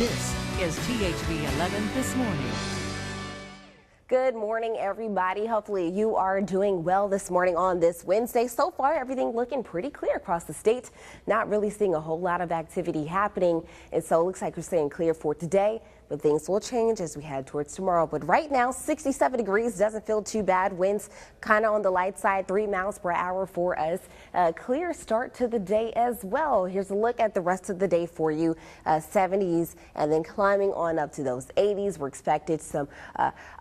This is THV 11 This Morning. Good morning, everybody. Hopefully you are doing well this morning on this Wednesday. So far, everything looking pretty clear across the state. Not really seeing a whole lot of activity happening. And so it looks like we're staying clear for today. But things will change as we head towards tomorrow. But right now, 67 degrees doesn't feel too bad. Winds kind of on the light side, 3 miles per hour for us. Clear start to the day as well. Here's a look at the rest of the day for you. 70s and then climbing on up to those 80s. We're expected some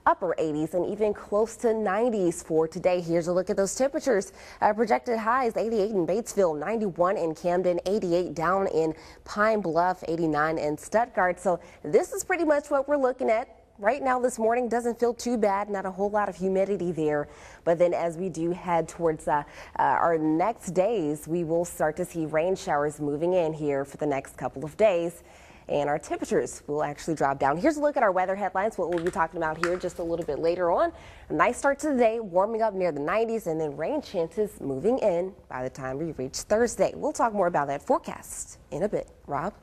upper 80s and even close to 90s for today. Here's a look at those temperatures. Projected highs 88 in Batesville, 91 in Camden, 88 down in Pine Bluff, 89 in Stuttgart. So this is pretty much what we're looking at right now this morning. Doesn't feel too bad, not a whole lot of humidity there. But then as we do head towards our next days, we will start to see rain showers moving in here for the next couple of days. And our temperatures will actually drop down. Here's a look at our weather headlines, what we'll be talking about here just a little bit later on. A nice start to the day, warming up near the 90s, and then rain chances moving in by the time we reach Thursday. We'll talk more about that forecast in a bit. Rob?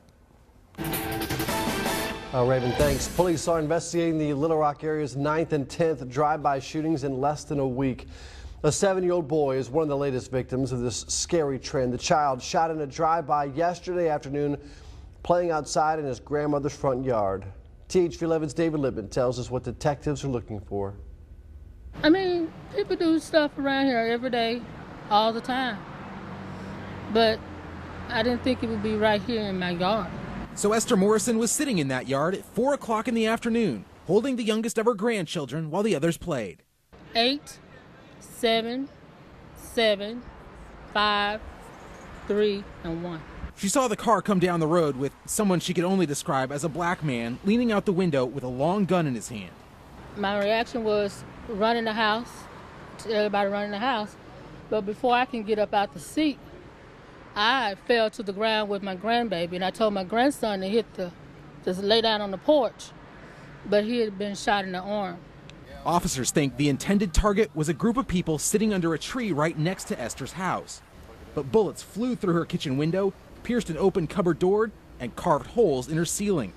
Raven, thanks. Police are investigating the Little Rock area's 9th and 10th drive-by shootings in less than a week. A 7-year-old boy is one of the latest victims of this scary trend. The child shot in a drive-by yesterday afternoon, playing outside in his grandmother's front yard. THV 11's David Lippman tells us what detectives are looking for. I mean, people do stuff around here every day, all the time. But I didn't think it would be right here in my yard. So Esther Morrison was sitting in that yard at 4 o'clock in the afternoon, holding the youngest of her grandchildren while the others played. 8, 7, 7, 5, 3, and 1. She saw the car come down the road with someone she could only describe as a black man leaning out the window with a long gun in his hand. My reaction was running the house, to everybody running the house. But before I can get up out the seat, I fell to the ground with my grandbaby, and I told my grandson to just lay down on the porch, but he had been shot in the arm. Officers think the intended target was a group of people sitting under a tree right next to Esther's house. But bullets flew through her kitchen window, pierced an open cupboard door, and carved holes in her ceiling.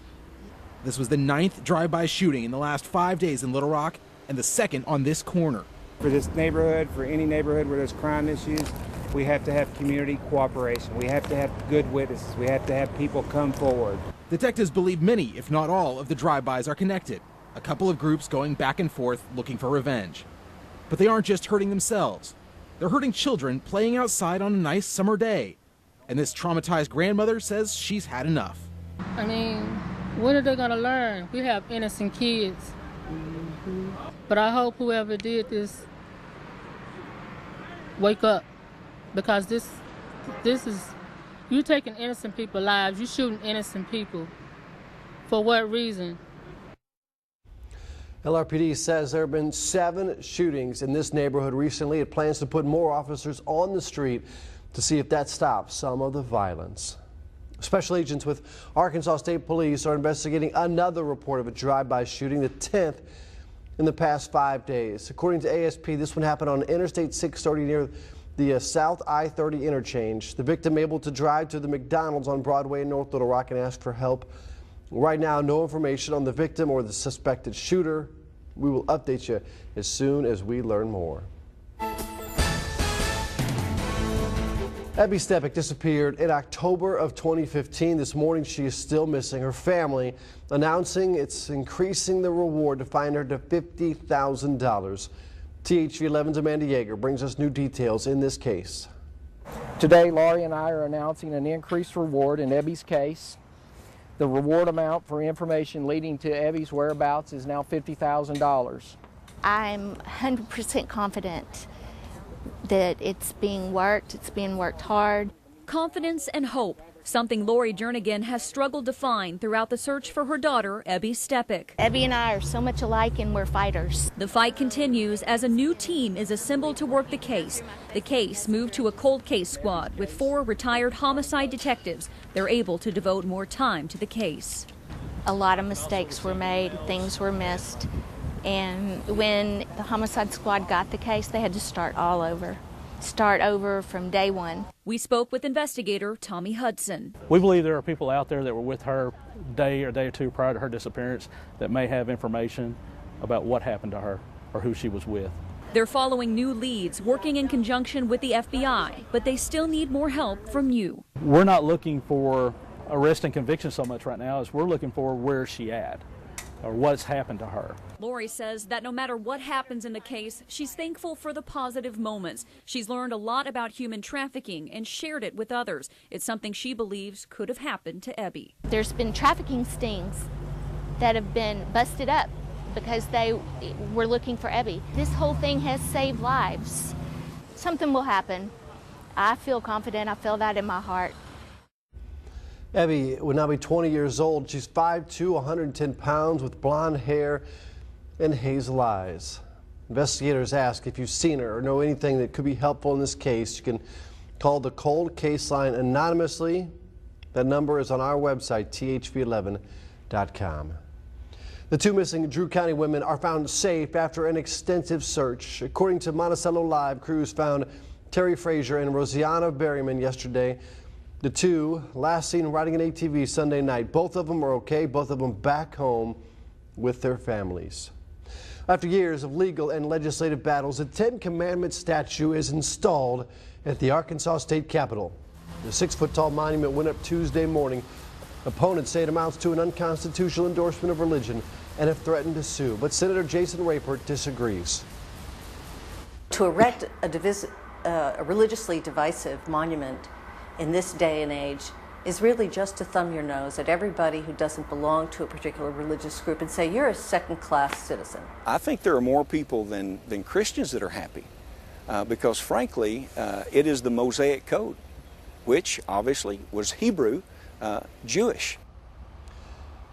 This was the 9th drive-by shooting in the last 5 days in Little Rock, and the 2nd on this corner. For this neighborhood, for any neighborhood where there's crime issues, we have to have community cooperation. We have to have good witnesses. We have to have people come forward. Detectives believe many, if not all, of the drive-bys are connected. A couple of groups going back and forth looking for revenge. But they aren't just hurting themselves. They're hurting children playing outside on a nice summer day. And this traumatized grandmother says she's had enough. I mean, when are they going to learn? We have innocent kids. But I hope whoever did this wake up. Because this is, you taking innocent people's lives, you shooting innocent people. For what reason? LRPD says there have been 7 shootings in this neighborhood recently. It plans to put more officers on the street to see if that stops some of the violence. Special agents with Arkansas State Police are investigating another report of a drive-by shooting, the 10th in the past 5 days. According to ASP, this one happened on Interstate 630 near the South I-30 interchange. The victim able to drive to the McDonald's on Broadway in North Little Rock and ask for help. Right now, no information on the victim or the suspected shooter. We will update you as soon as we learn more. Abby Stepek disappeared in October of 2015. This morning, she is still missing. Her family announcing it's increasing the reward to find her to $50,000. THV 11's Amanda Yeager brings us new details in this case. Today, Laurie and I are announcing an increased reward in Abby's case. The reward amount for information leading to Abby's whereabouts is now $50,000. I'm 100% confident that it's being worked hard. Confidence and hope, something Lori Jernigan has struggled to find throughout the search for her daughter, Abby Stepek. Abby and I are so much alike, and we're fighters. The fight continues as a new team is assembled to work the case. The case moved to a cold case squad with 4 retired homicide detectives. They're able to devote more time to the case. A lot of mistakes were made, things were missed. And when the homicide squad got the case, they had to start all over. start over from day one. We spoke with investigator Tommy Hudson. We believe there are people out there that were with her a day or two prior to her disappearance that may have information about what happened to her or who she was with. They're following new leads, working in conjunction with the FBI, but they still need more help from you. We're not looking for arrest and conviction so much right now as we're looking for where's she at or what's happened to her. Lori says that no matter what happens in the case, she's thankful for the positive moments. She's learned a lot about human trafficking and shared it with others. It's something she believes could have happened to Ebby. There's been trafficking stings that have been busted up because they were looking for Ebby. This whole thing has saved lives. Something will happen. I feel confident. I feel that in my heart. Ebby would now be 20 years old. She's 5'2", 110 pounds with blonde hair and hazel eyes. Investigators ask if you've seen her or know anything that could be helpful in this case. You can call the cold case line anonymously. That number is on our website, thv11.com. The two missing Drew County women are found safe after an extensive search. According to Monticello Live, crews found Terry Frazier and Rosianna Berryman yesterday. The two last seen riding an ATV Sunday night. Both of them are okay. Both of them back home with their families. After years of legal and legislative battles, a Ten Commandments statue is installed at the Arkansas State Capitol. The 6-foot-tall monument went up Tuesday morning. Opponents say it amounts to an unconstitutional endorsement of religion and have threatened to sue. But Senator Jason Rapert disagrees. To erect a religiously divisive monument in this day and age is really just to thumb your nose at everybody who doesn't belong to a particular religious group and say you're a second-class citizen. I think there are more people than Christians that are happy because frankly it is the Mosaic Code, which obviously was Hebrew, Jewish.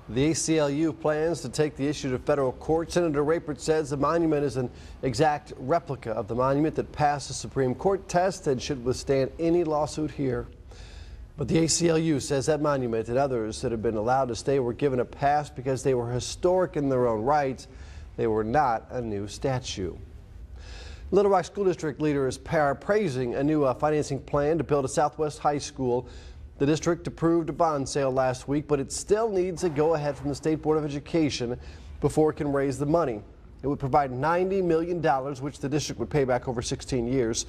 The ACLU plans to take the issue to federal court. Senator Rapert says the monument is an exact replica of the monument that passed the Supreme Court test and should withstand any lawsuit here. But the ACLU says that monument and others that have been allowed to stay were given a pass because they were historic in their own right. They were not a new statue. Little Rock School District leaders are praising a new financing plan to build a Southwest high school. The district approved a bond sale last week, but it still needs a go-ahead from the State Board of Education before it can raise the money. It would provide $90 million, which the district would pay back over 16 years.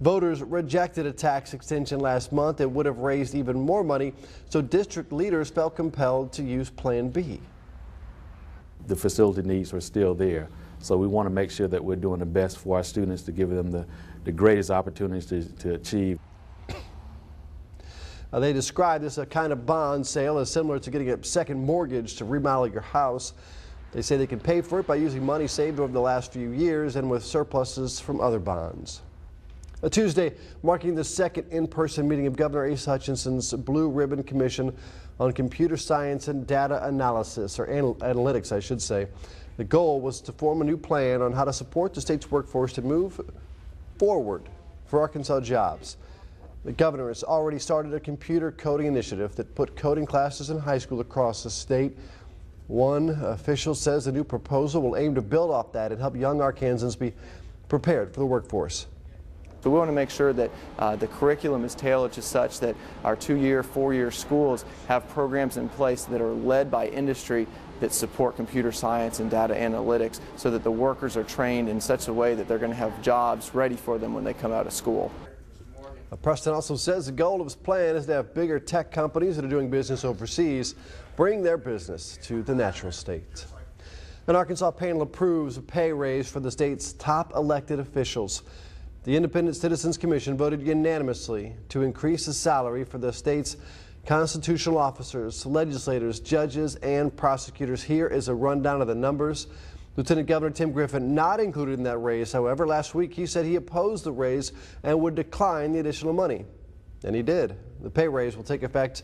Voters rejected a tax extension last month that would have raised even more money, so district leaders felt compelled to use Plan B. The facility needs are still there, so we want to make sure that we're doing the best for our students to give them the greatest opportunities to achieve. They describe this kind of bond sale as similar to getting a second mortgage to remodel your house. They say they can pay for it by using money saved over the last few years and with surpluses from other bonds. A Tuesday marking the second in-person meeting of Governor Asa Hutchinson's Blue Ribbon Commission on Computer Science and Data Analysis, or Analytics, I should say. The goal was to form a new plan on how to support the state's workforce to move forward for Arkansas jobs. The governor has already started a computer coding initiative that put coding classes in high school across the state. One official says the new proposal will aim to build off that and help young Arkansans be prepared for the workforce. So we want to make sure that the curriculum is tailored to such that our 2-year, 4-year schools have programs in place that are led by industry that support computer science and data analytics so that the workers are trained in such a way that they're going to have jobs ready for them when they come out of school. Preston also says the goal of his plan is to have bigger tech companies that are doing business overseas bring their business to the natural state. An Arkansas panel approves a pay raise for the state's top elected officials. The Independent Citizens Commission voted unanimously to increase the salary for the state's constitutional officers, legislators, judges, and prosecutors. Here is a rundown of the numbers. Lieutenant Governor Tim Griffin not included in that raise. However, last week he said he opposed the raise and would decline the additional money. And he did. The pay raise will take effect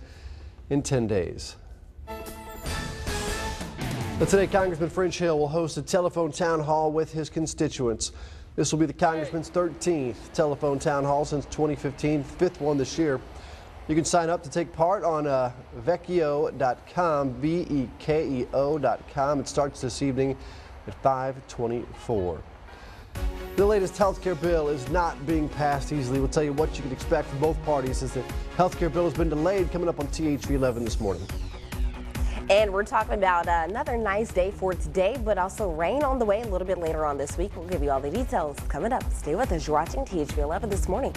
in 10 days. But today, Congressman French Hill will host a telephone town hall with his constituents. This will be the Congressman's 13th telephone town hall since 2015, fifth one this year. You can sign up to take part on vekeo.com, vekeo.com. It starts this evening at 5:24. The latest health care bill is not being passed easily. We'll tell you what you can expect from both parties as the health care bill has been delayed, coming up on THV 11 this morning. And we're talking about another nice day for today, but also rain on the way a little bit later on this week. We'll give you all the details coming up. Stay with us. You're watching THV 11 this morning.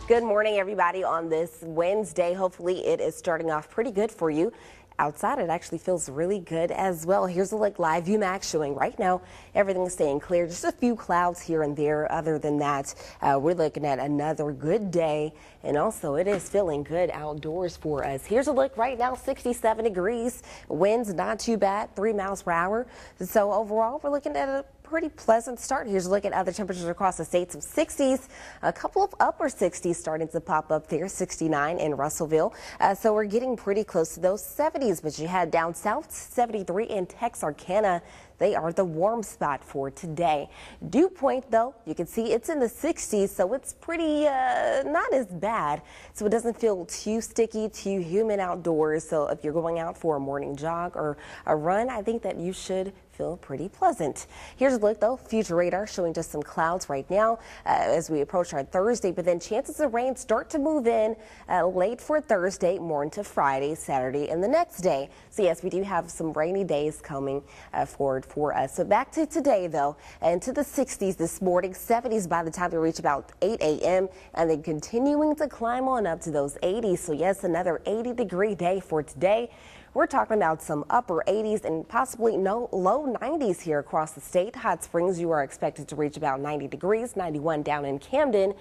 Good morning, everybody, on this Wednesday. Hopefully it is starting off pretty good for you. Outside, it actually feels really good as well. Here's a look live view max showing right now. Everything's staying clear. Just a few clouds here and there. Other than that, we're looking at another good day. And also, it is feeling good outdoors for us. Here's a look right now, 67 degrees. Winds not too bad, 3 miles per hour. So overall, we're looking at a pretty pleasant start. Here's a look at other temperatures across the state. Some 60s, a couple of upper 60s starting to pop up there, 69 in Russellville. So we're getting pretty close to those 70s, but you head down south, 73 in Texarkana. They are the warm spot for today. Dew Point, though, you can see it's in the 60s, so it's pretty not as bad. So it doesn't feel too sticky, too humid outdoors. So if you're going out for a morning jog or a run, I think that you should feel pretty pleasant. Here's a look, though. Future radar showing just some clouds right now as we approach our Thursday, but then chances of rain start to move in late for Thursday, more into Friday, Saturday, and the next day. So yes, we do have some rainy days coming forward for us. So back to today, though, and to the 60s this morning, 70s by the time we reach about 8 a.m. and then continuing to climb on up to those 80s. So yes, another 80-degree day for today. We're talking about some upper 80s and possibly low 90s here across the state. Hot Springs, you are expected to reach about 90 degrees, 91 down in Camden.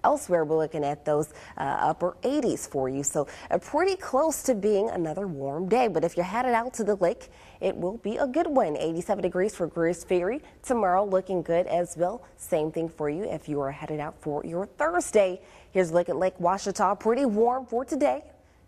Elsewhere, we're looking at those upper 80s for you. So pretty close to being another warm day. But if you're headed out to the lake, it will be a good one. 87 degrees for Greers Ferry. Tomorrow looking good as well. Same thing for you if you are headed out for your Thursday. Here's a look at Lake Ouachita. Pretty warm for today.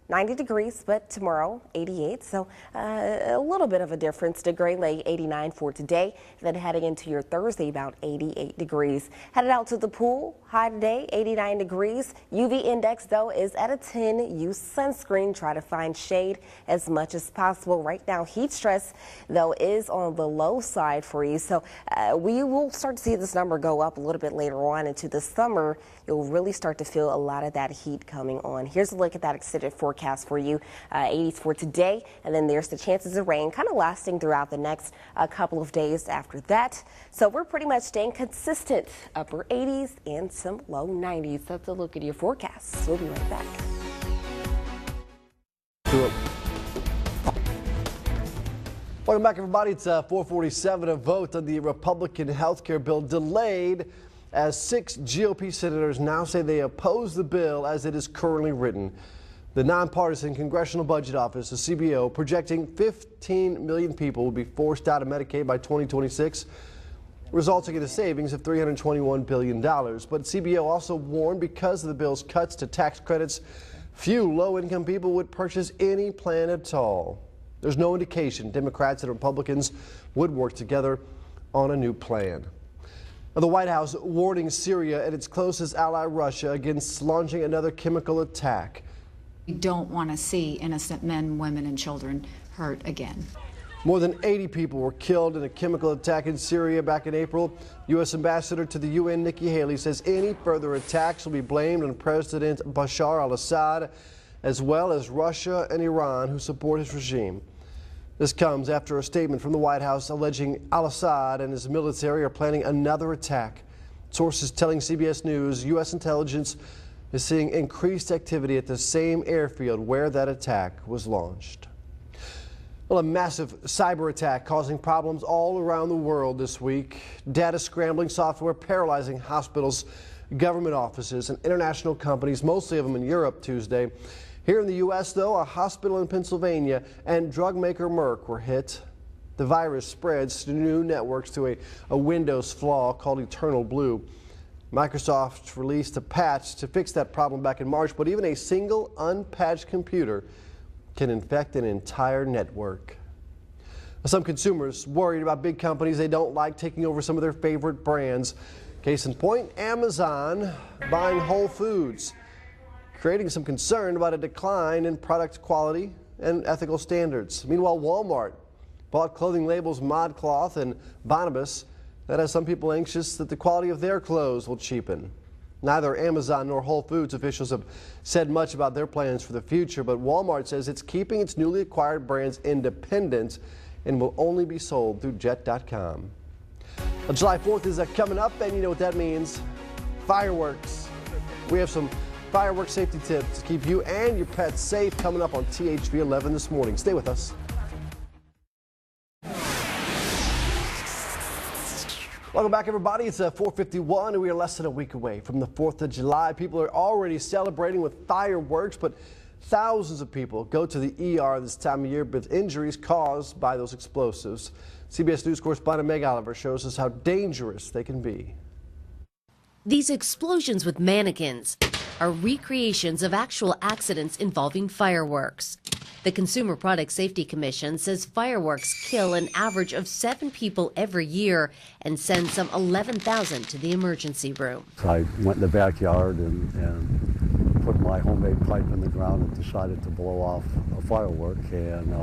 90 degrees, but tomorrow 88, so a little bit of a difference. To Gray Lake 89 for today, then heading into your Thursday about 88 degrees. Headed out to the pool, high today 89 degrees. UV index though is at a 10. Use sunscreen, try to find shade as much as possible. Right now heat stress though is on the low side for you, so we will start to see this number go up a little bit later on into the summer. You'll really start to feel a lot of that heat coming on. Here's a look at that extended forecast for you. 80s for today, and then there's the chances of rain kind of lasting throughout the next couple of days after that. So we're pretty much staying consistent, upper 80s and some low 90s. That's a look at your forecasts. We'll be right back. Welcome back, everybody. It's 4:47. A vote on the Republican health care bill delayed as 6 GOP senators now say they oppose the bill as it is currently written. The nonpartisan Congressional Budget Office, the CBO, projecting 15 million people will be forced out of Medicaid by 2026, resulting in a savings of $321 billion. But CBO also warned because of the bill's cuts to tax credits, few low-income people would purchase any plan at all. There's no indication Democrats and Republicans would work together on a new plan. The White House warning Syria and its closest ally Russia against launching another chemical attack. We don't want to see innocent men, women, and children hurt again. More than 80 people were killed in a chemical attack in Syria back in April. U.S. Ambassador to the UN, Nikki Haley, says any further attacks will be blamed on President Bashar al-Assad, as well as Russia and Iran, who support his regime. This comes after a statement from the White House alleging al-Assad and his military are planning another attack. Sources telling CBS News U.S. intelligence is seeing increased activity at the same airfield where that attack was launched. Well, a massive cyber attack causing problems all around the world this week. Data scrambling software paralyzing hospitals, government offices, and international companies, mostly of them in Europe, Tuesday. Here in the U.S., though, a hospital in Pennsylvania and drug maker Merck were hit. The virus spreads to new networks to a Windows flaw called Eternal Blue. Microsoft released a patch to fix that problem back in March, but even a single unpatched computer can infect an entire network. Some consumers worried about big companies they don't like taking over some of their favorite brands. Case in point, Amazon buying Whole Foods, creating some concern about a decline in product quality and ethical standards. Meanwhile, Walmart bought clothing labels ModCloth and Bonobus. That has some people anxious that the quality of their clothes will cheapen. Neither Amazon nor Whole Foods officials have said much about their plans for the future, but Walmart says it's keeping its newly acquired brands independent and will only be sold through Jet.com. Well, July 4th is coming up, and you know what that means. Fireworks. We have some fireworks safety tips to keep you and your pets safe coming up on THV 11 this morning. Stay with us. Welcome back, everybody. It's 4:51, and we are less than a week away from the 4th of July. People are already celebrating with fireworks, but thousands of people go to the ER this time of year with injuries caused by those explosives. CBS News correspondent Meg Oliver shows us how dangerous they can be. These explosions with mannequins are recreations of actual accidents involving fireworks. The Consumer Product Safety Commission says fireworks kill an average of 7 people every year and send some 11,000 to the emergency room. I went in the backyard and put my homemade pipe in the ground and decided to blow off a firework, and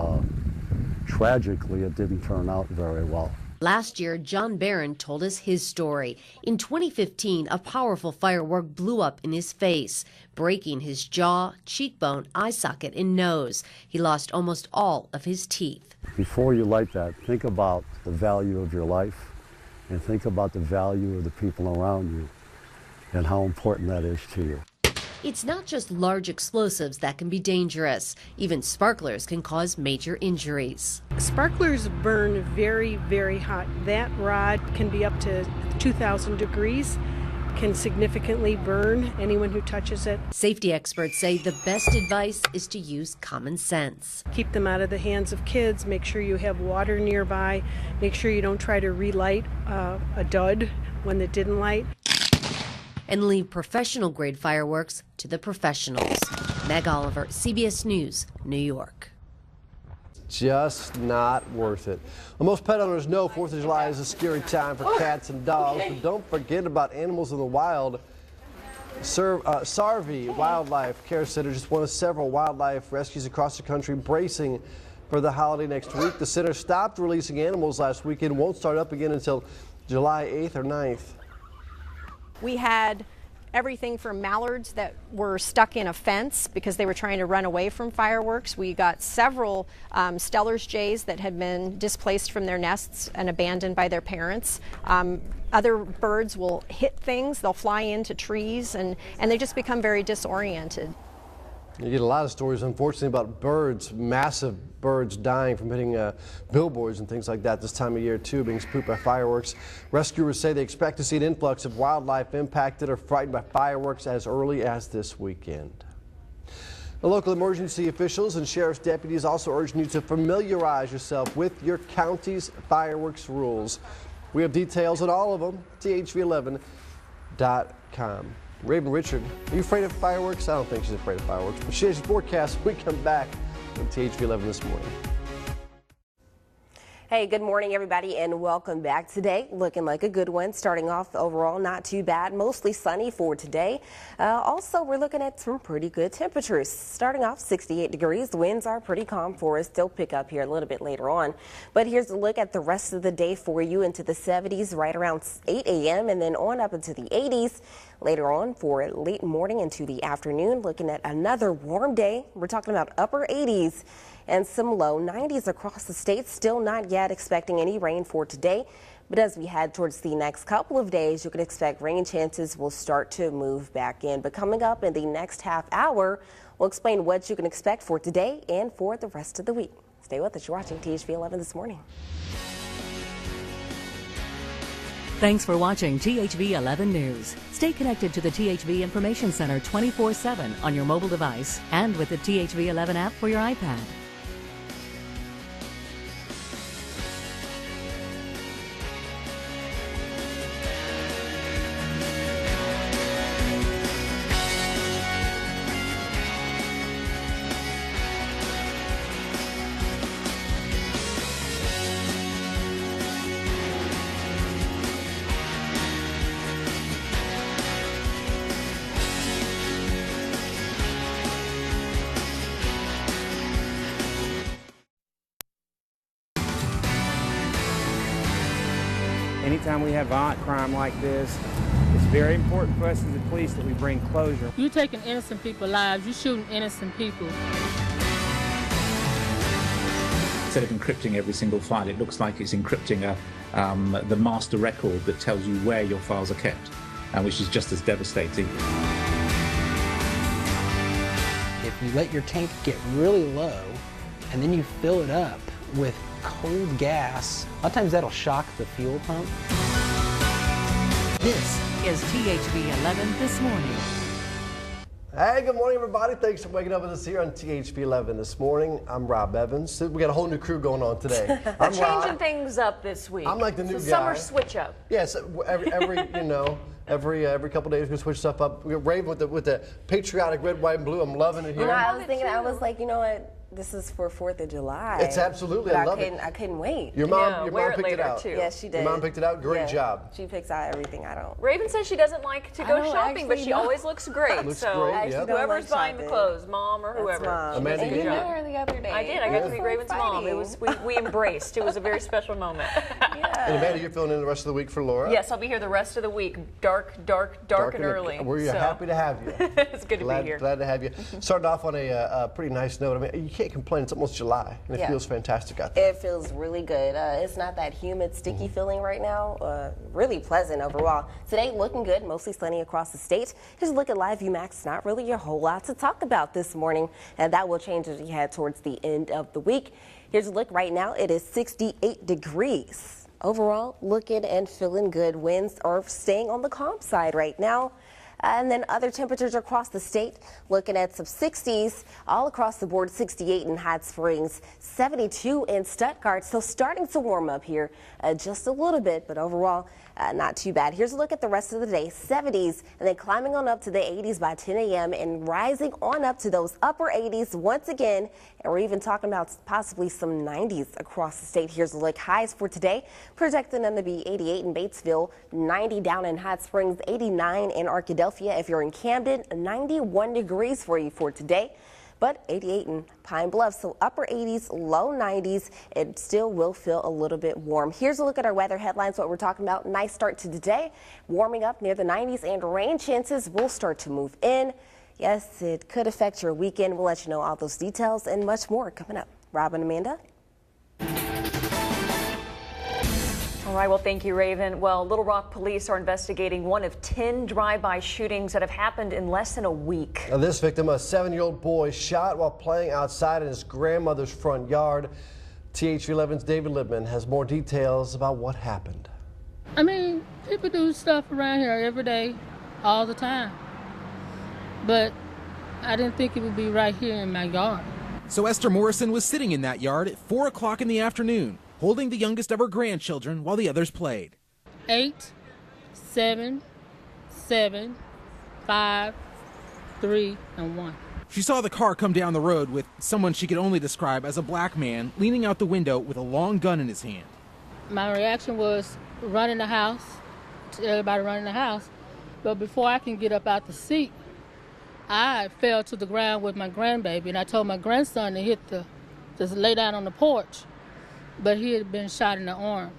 tragically it didn't turn out very well. Last year, John Barron told us his story. In 2015, a powerful firework blew up in his face, breaking his jaw, cheekbone, eye socket, and nose. He lost almost all of his teeth. Before you light that, think about the value of your life and think about the value of the people around you and how important that is to you. It's not just large explosives that can be dangerous. Even sparklers can cause major injuries. Sparklers burn very, very hot. That rod can be up to 2,000 degrees, can significantly burn anyone who touches it. Safety experts say the best advice is to use common sense. Keep them out of the hands of kids. Make sure you have water nearby. Make sure you don't try to relight a dud when it didn't light. And leave professional-grade fireworks to the professionals. Meg Oliver, CBS News, New York. Just not worth it. Well, most pet owners know 4th of July is a scary time for cats and dogs, but don't forget about animals in the wild. Sarvey Wildlife Care Center, just one of several wildlife rescues across the country bracing for the holiday next week. The center stopped releasing animals last weekend, won't start up again until July 8th or 9th. We had everything from mallards that were stuck in a fence because they were trying to run away from fireworks. We got several Steller's jays that had been displaced from their nests and abandoned by their parents. Other birds will hit things, they'll fly into trees, and they just become very disoriented. You get a lot of stories, unfortunately, about birds, massive birds dying from hitting billboards and things like that this time of year, too, being spooked by fireworks. Rescuers say they expect to see an influx of wildlife impacted or frightened by fireworks as early as this weekend. The local emergency officials and sheriff's deputies also urging you to familiarize yourself with your county's fireworks rules. We have details on all of them, THV11.com. Raven Richard, are you afraid of fireworks? I don't think she's afraid of fireworks, but she has your forecast when we come back on THV 11 this morning. Hey, good morning, everybody, and welcome back. Today, looking like a good one. Starting off overall, not too bad. Mostly sunny for today. Also, we're looking at some pretty good temperatures. Starting off 68 degrees. The winds are pretty calm for us. They'll pick up here a little bit later on. But here's a look at the rest of the day for you into the 70s right around 8 a.m. and then on up into the 80s later on for late morning into the afternoon. Looking at another warm day. We're talking about upper 80s. And some low 90s across the state. Still not yet expecting any rain for today. But as we head towards the next couple of days, you can expect rain chances will start to move back in. But coming up in the next half hour, we'll explain what you can expect for today and for the rest of the week. Stay with us. You're watching THV 11 this morning. Thanks for watching THV 11 News. Stay connected to the THV Information Center 24/7 on your mobile device and with the THV 11 app for your iPad. Anytime we have violent crime like this, it's very important for us as the police that we bring closure. You're taking innocent people's lives. You're shooting innocent people. Instead of encrypting every single file, it looks like it's encrypting the master record that tells you where your files are kept, which is just as devastating. If you let your tank get really low and then you fill it up with cold gas, a lot of times that'll shock the fuel pump. This is THV 11 This Morning. Hey, good morning, everybody. Thanks for waking up with us here on THV 11 this morning. I'm Rob Evans. We got a whole new crew going on today. I'm changing things up this week. I'm like the new guy. Summer switch up. Yes, every every couple days we switch stuff up. We Raven with the patriotic red, white, and blue. I'm loving it here. You know, I was thinking, I was like, you know what? This is for 4th of July. It's absolutely, I love it. I couldn't wait. Your mom picked it out. Too. Yes, she did. Your mom picked it out. Great job. She picks out everything. I don't. Raven says she doesn't like to go shopping, but she always looks great. Looks so great, yeah. whoever's buying the clothes, mom or whoever. Amanda, she you met her the other day. I did. I got to meet Raven's mom. It was we embraced. It was a very special moment. And Amanda, you're filling in the rest of the week for Laura. Yes, I'll be here the rest of the week. Dark and early. We're happy to have you. It's good to be here. Glad to have you. Started off on a pretty nice note. I mean, you can't complain. It's almost July, and it feels fantastic out there. It feels really good. It's not that humid, sticky feeling right now. Really pleasant overall. Today looking good, mostly sunny across the state. Here's a look at Live View Max. Not really a whole lot to talk about this morning, and that will change as we head towards the end of the week. Here's a look right now. It is 68 degrees. Overall, looking and feeling good. Winds are staying on the calm side right now. And then other temperatures across the state, looking at some 60s all across the board. 68 in Hot Springs, 72 in Stuttgart. So starting to warm up here just a little bit, but overall not too bad. Here's a look at the rest of the day. 70s and then climbing on up to the 80s by 10 a.m. and rising on up to those upper 80s once again. And we're even talking about possibly some 90s across the state. Here's a look. Highs for today, projecting them to be 88 in Batesville, 90 down in Hot Springs, 89 in Arkadelphia. If you're in Camden, 91 degrees for you for today, but 88 in Pine Bluff. So upper 80s, low 90s. It still will feel a little bit warm. Here's a look at our weather headlines, what we're talking about. Nice start to the day, warming up near the 90s, and rain chances will start to move in. Yes, it could affect your weekend. We'll let you know all those details and much more coming up. Rob and Amanda. All right, well, thank you, Raven. Well, Little Rock police are investigating one of 10 drive-by shootings that have happened in less than a week. Now, this victim, a 7-year-old boy, shot while playing outside in his grandmother's front yard. THV 11's David Lippman has more details about what happened. I mean, people do stuff around here every day, all the time. But I didn't think it would be right here in my yard. So Esther Morrison was sitting in that yard at 4 o'clock in the afternoon, holding the youngest of her grandchildren while the others played. 8, 7, 7, 5, 3, and 1. She saw the car come down the road with someone she could only describe as a black man leaning out the window with a long gun in his hand. My reaction was run in the house, everybody run in the house. But before I can get up out the seat, I fell to the ground with my grandbaby, and I told my grandson to just lay down on the porch. But he had been shot in the arm.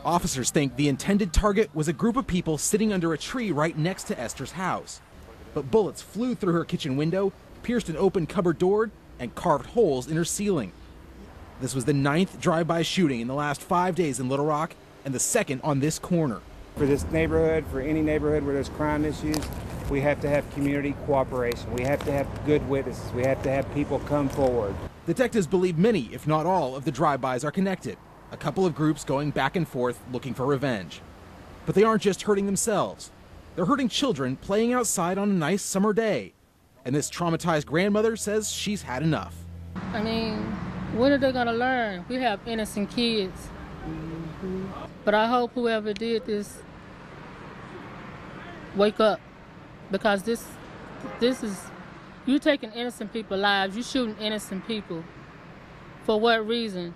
Officers think the intended target was a group of people sitting under a tree right next to Esther's house. But bullets flew through her kitchen window, pierced an open cupboard door, and carved holes in her ceiling. This was the 9th drive-by shooting in the last 5 days in Little Rock, and the 2nd on this corner. For this neighborhood, for any neighborhood where there's crime issues, we have to have community cooperation. We have to have good witnesses. We have to have people come forward. Detectives believe many, if not all, of the drive-bys are connected. A couple of groups going back and forth looking for revenge. But they aren't just hurting themselves. They're hurting children playing outside on a nice summer day. And this traumatized grandmother says she's had enough. I mean, when are they going to learn? We have innocent kids. But I hope whoever did this wake up. Because this is, you're taking innocent people's lives. You're shooting innocent people. For what reason?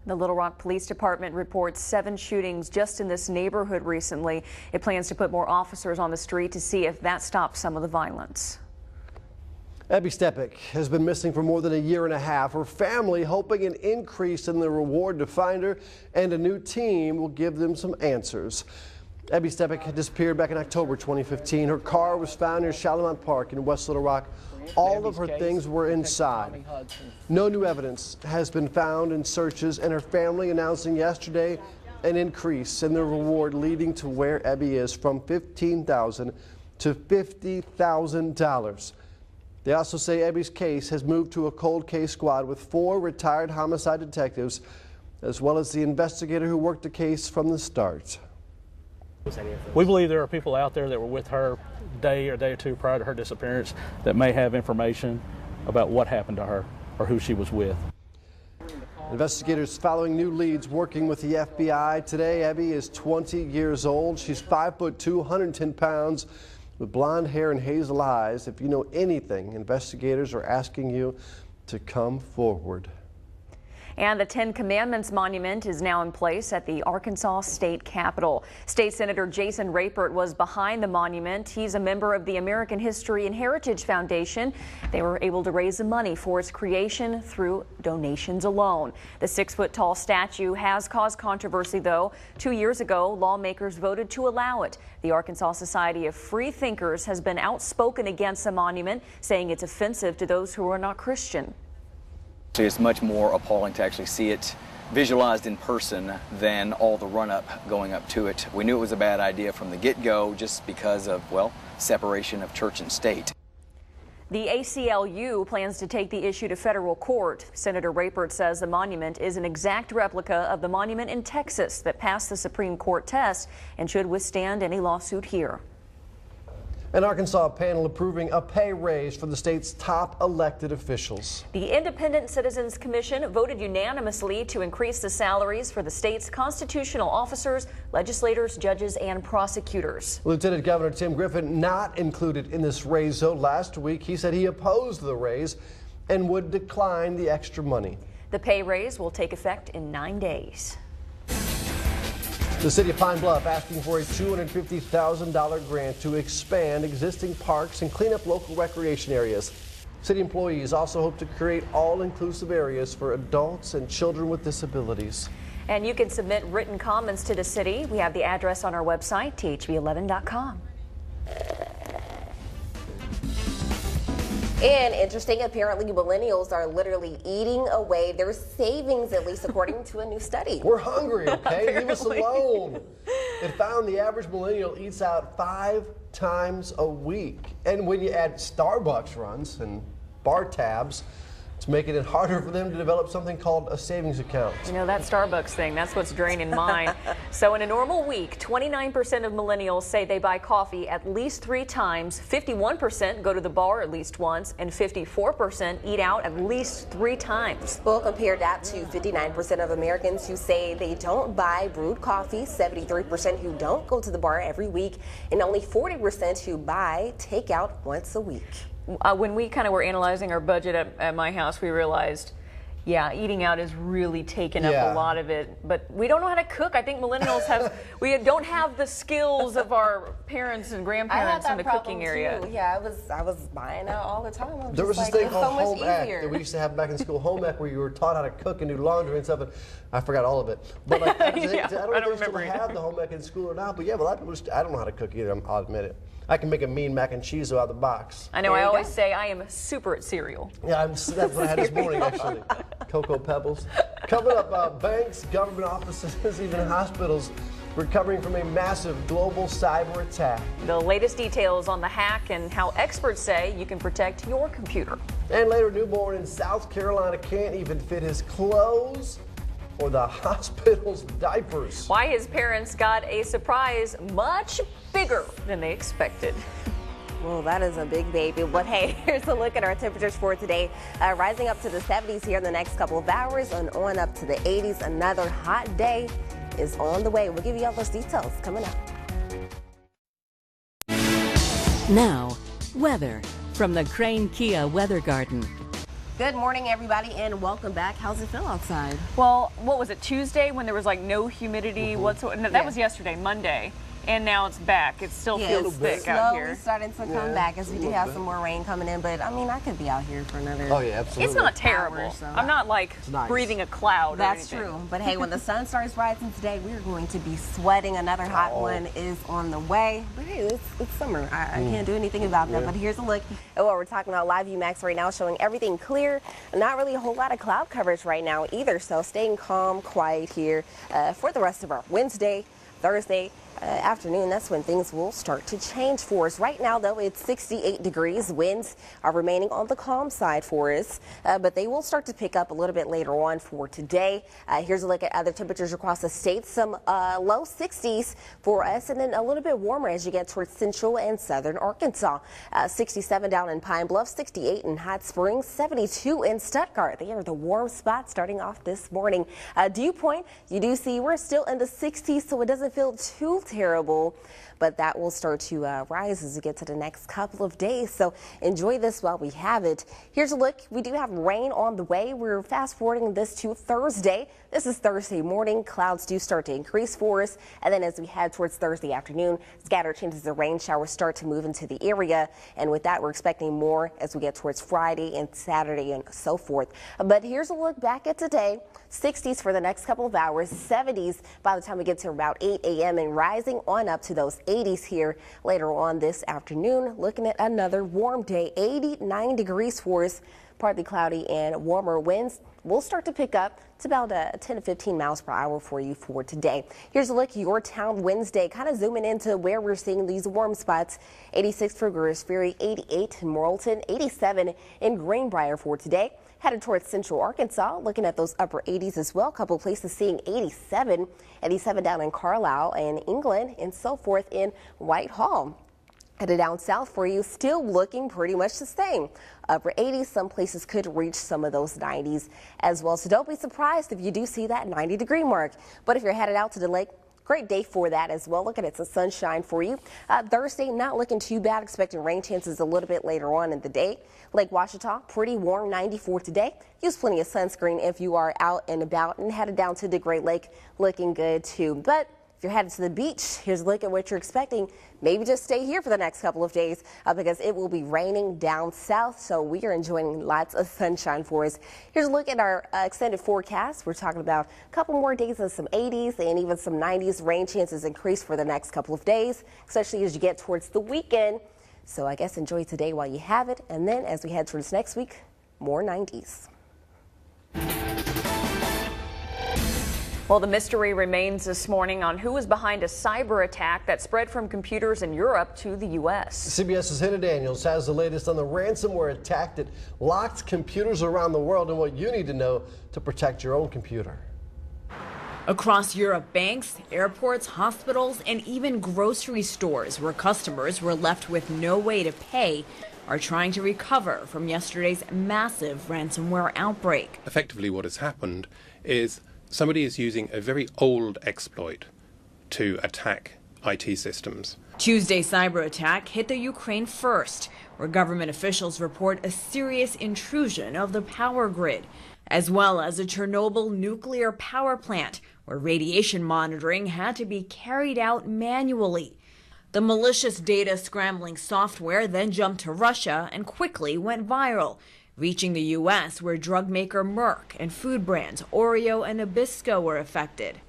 The Little Rock Police Department reports 7 shootings just in this neighborhood recently. It plans to put more officers on the street to see if that stops some of the violence. Abby Stepek has been missing for more than a year and a half. Her family hoping an increase in the reward to find her, and a new team will give them some answers. Abby Stepek had disappeared back in October 2015. Her car was found near Shalimont Park in West Little Rock. All of her things were inside. No new evidence has been found in searches, and her family announcing yesterday an increase in the reward, leading to where Abby is from $15,000 to $50,000. They also say Abby's case has moved to a cold case squad with 4 retired homicide detectives, as well as the investigator who worked the case from the start. We believe there are people out there that were with her a day or two prior to her disappearance that may have information about what happened to her or who she was with. Investigators following new leads, working with the FBI. Today, Abby is 20 years old. She's 5'2", 110 pounds, with blonde hair and hazel eyes. If you know anything, investigators are asking you to come forward. And the 10 Commandments monument is now in place at the Arkansas State Capitol. State Senator Jason Rapert was behind the monument. He's a member of the American History and Heritage Foundation. They were able to raise the money for its creation through donations alone. The 6-foot-tall statue has caused controversy, though. 2 years ago, lawmakers voted to allow it. The Arkansas Society of Free Thinkers has been outspoken against the monument, saying it's offensive to those who are not Christian. It's much more appalling to actually see it visualized in person than all the run-up going up to it. We knew it was a bad idea from the get-go just because of, well, separation of church and state. The ACLU plans to take the issue to federal court. Senator Rapert says the monument is an exact replica of the monument in Texas that passed the Supreme Court test and should withstand any lawsuit here. An Arkansas panel approving a pay raise for the state's top elected officials. The Independent Citizens Commission voted unanimously to increase the salaries for the state's constitutional officers, legislators, judges, and prosecutors. Lieutenant Governor Tim Griffin not included in this raise, though. Last week he said he opposed the raise and would decline the extra money. The pay raise will take effect in 9 days. The city of Pine Bluff asking for a $250,000 grant to expand existing parks and clean up local recreation areas. City employees also hope to create all-inclusive areas for adults and children with disabilities. And you can submit written comments to the city. We have the address on our website, thv11.com. And interesting, apparently millennials are literally eating away their savings, at least according to a new study. We're hungry, okay? Leave us alone. It found the average millennial eats out 5 times a week. And when you add Starbucks runs and bar tabs, it's making it harder for them to develop something called a savings account. You know, that Starbucks thing, that's what's draining mine. So in a normal week, 29% of millennials say they buy coffee at least 3 times, 51% go to the bar at least once, and 54% eat out at least 3 times. Well, compare that to 59% of Americans who say they don't buy brewed coffee, 73% who don't go to the bar every week, and only 40% who buy takeout once a week. When we kind of were analyzing our budget at my house, we realized, yeah, eating out is really taking up a lot of it. But we don't know how to cook. I think millennials we don't have the skills of our parents and grandparents in the cooking area. Too. Yeah, I was buying out all the time. There was this thing called home ec that we used to have back in school, home ec, where you were taught how to cook and do laundry and stuff. And I forgot all of it. But like, I don't know if they still have the home ec in school or not. But yeah, a lot of people I don't know how to cook either. I'll admit it. I can make a mean mac and cheese out of the box. I know. I always say I am super at cereal. Yeah, that's what I had this morning, actually. Cocoa Pebbles. Coming up, banks, government offices, even hospitals recovering from a massive global cyber attack. The latest details on the hack and how experts say you can protect your computer. And later, a newborn in South Carolina can't even fit his clothes or the hospital's diapers. Why his parents got a surprise much bigger than they expected. Well, that is a big baby. But hey, here's a look at our temperatures for today. Rising up to the 70s here in the next couple of hours and on up to the 80s. Another hot day is on the way. We'll give you all those details coming up. Now, weather from the Crane Kia Weather Garden. Good morning, everybody, and welcome back. How's it feel outside? Well, what was it, Tuesday when there was like no humidity whatsoever? No, that was yesterday, Monday. And now it's back. It still feels thick out here. Slowly starting to come back as we do have some more rain coming in. But I mean, I could be out here for another. Oh yeah, absolutely. It's not terrible. So. I'm not like breathing a cloud. That's or true. But hey, when the sun starts rising today, we're going to be sweating. Another hot one is on the way. But hey, it's summer. I can't do anything about that. But here's a look at what we're talking about. Live View Max right now showing everything clear. Not really a whole lot of cloud coverage right now either. So staying calm, quiet here for the rest of our Wednesday, Thursday afternoon. That's when things will start to change for us. Right now, though, it's 68 degrees. Winds are remaining on the calm side for us, but they will start to pick up a little bit later on for today. Here's a look at other temperatures across the state. Some low 60s for us, and then a little bit warmer as you get towards central and southern Arkansas. 67 down in Pine Bluff, 68 in Hot Springs, 72 in Stuttgart. They are the warm spots starting off this morning. Dew Point, you do see we're still in the 60s, so it doesn't feel too terrible, but that will start to rise as we get to the next couple of days. So enjoy this while we have it. Here's a look. We do have rain on the way. We're fast forwarding this to Thursday. This is Thursday morning. Clouds do start to increase for us. And then as we head towards Thursday afternoon, scattered chances of rain showers start to move into the area. And with that, we're expecting more as we get towards Friday and Saturday and so forth. But here's a look back at today. 60s for the next couple of hours, 70s by the time we get to about 8 a.m. and rising on up to those 80s here later on this afternoon. Looking at another warm day, 89 degrees for us, partly cloudy and warmer winds will start to pick up. It's about 10 to 15 miles per hour for you for today. Here's a look at your town Wednesday, kind of zooming into where we're seeing these warm spots. 86 for Greers Ferry, 88 in Morrilton, 87 in Greenbrier for today. Headed towards central Arkansas, looking at those upper 80s as well. A couple of places seeing 87 down in Carlisle and England and so forth in Whitehall. Headed down south for you, still looking pretty much the same. Upper 80s, some places could reach some of those 90s as well. So don't be surprised if you do see that 90-degree mark. But if you're headed out to the lake, great day for that as well. Look at it, some sunshine for you. Thursday, not looking too bad. Expecting rain chances a little bit later on in the day. Lake Ouachita, pretty warm, 94 today. Use plenty of sunscreen if you are out and about, and headed down to the Great Lake, looking good too. But if you're headed to the beach, here's a look at what you're expecting. Maybe just stay here for the next couple of days because it will be raining down south. So we are enjoying lots of sunshine for us. Here's a look at our extended forecast. We're talking about a couple more days of some 80s and even some 90s. Rain chances increase for the next couple of days, especially as you get towards the weekend. So I guess enjoy today while you have it. And then as we head towards next week, more 90s. Well, the mystery remains this morning on who was behind a cyber attack that spread from computers in Europe to the U.S. CBS's Hannah Daniels has the latest on the ransomware attack that locked computers around the world and what you need to know to protect your own computer. Across Europe, banks, airports, hospitals, and even grocery stores where customers were left with no way to pay are trying to recover from yesterday's massive ransomware outbreak. Effectively, what has happened is somebody is using a very old exploit to attack IT systems. Tuesday's cyber attack hit the Ukraine first, where government officials report a serious intrusion of the power grid, as well as a Chernobyl nuclear power plant, where radiation monitoring had to be carried out manually. The malicious data scrambling software then jumped to Russia and quickly went viral, reaching the U.S., where drug maker Merck and food brands Oreo and Nabisco were affected.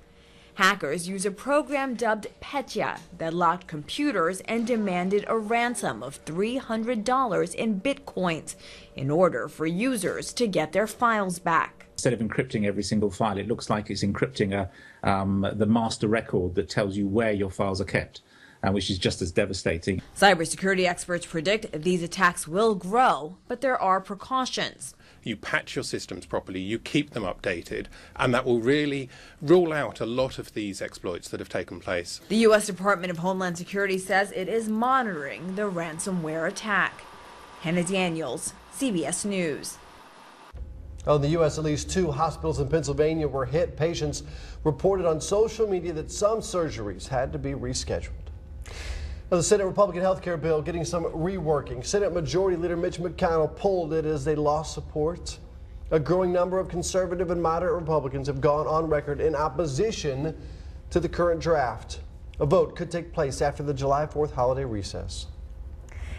Hackers used a program dubbed Petya that locked computers and demanded a ransom of $300 in bitcoins in order for users to get their files back. Instead of encrypting every single file, it looks like it's encrypting the master record that tells you where your files are kept, which is just as devastating. Cybersecurity experts predict these attacks will grow, but there are precautions. You patch your systems properly, you keep them updated, and that will really rule out a lot of these exploits that have taken place. The U.S. Department of Homeland Security says it is monitoring the ransomware attack. Hannah Daniels, CBS News. In the U.S., at least 2 hospitals in Pennsylvania were hit. Patients reported on social media that some surgeries had to be rescheduled. Now, the Senate Republican health care bill getting some reworking. Senate Majority Leader Mitch McConnell pulled it as they lost support. A growing number of conservative and moderate Republicans have gone on record in opposition to the current draft. A vote could take place after the July 4th holiday recess.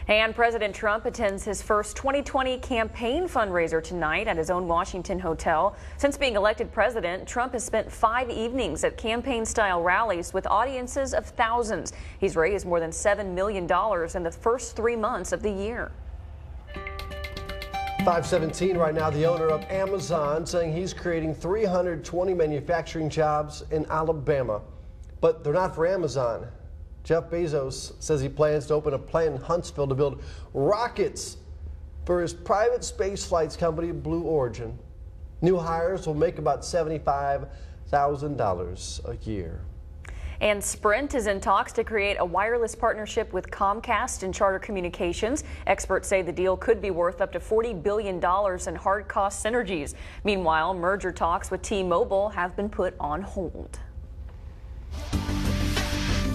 And President Trump attends his first 2020 campaign fundraiser tonight at his own Washington hotel. Since being elected president, Trump has spent 5 evenings at campaign-style rallies with audiences of thousands. He's raised more than $7 million in the first 3 months of the year. 517 right now, the owner of Amazon saying he's creating 320 manufacturing jobs in Alabama. But they're not for Amazon. Jeff Bezos says he plans to open a plant in Huntsville to build rockets for his private space flights company, Blue Origin. New hires will make about $75,000 a year. And Sprint is in talks to create a wireless partnership with Comcast and Charter Communications. Experts say the deal could be worth up to $40 billion in hard cost synergies. Meanwhile, merger talks with T-Mobile have been put on hold.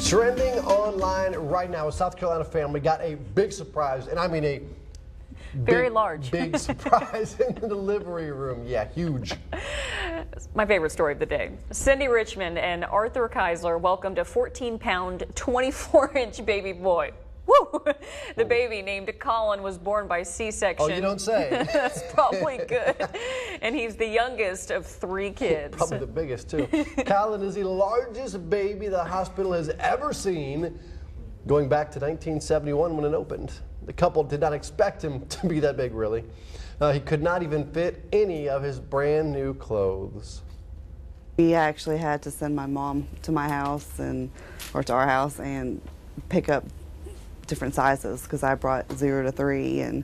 Trending online right now, a South Carolina family got a big surprise, and I mean a very large big surprise in the delivery room. Yeah, huge. My favorite story of the day. Cindy Richmond and Arthur Keisler welcomed a 14-pound, 24-inch baby boy. Woo! The baby, named Colin, was born by C-section. Oh, you don't say. That's probably good. And he's the youngest of 3 kids. Probably the biggest, too. Colin is the largest baby the hospital has ever seen, going back to 1971 when it opened. The couple did not expect him to be that big, really. He could not even fit any of his brand new clothes. We actually had to send my mom to my house or to our house and pick up different sizes because I brought 0 to 3 and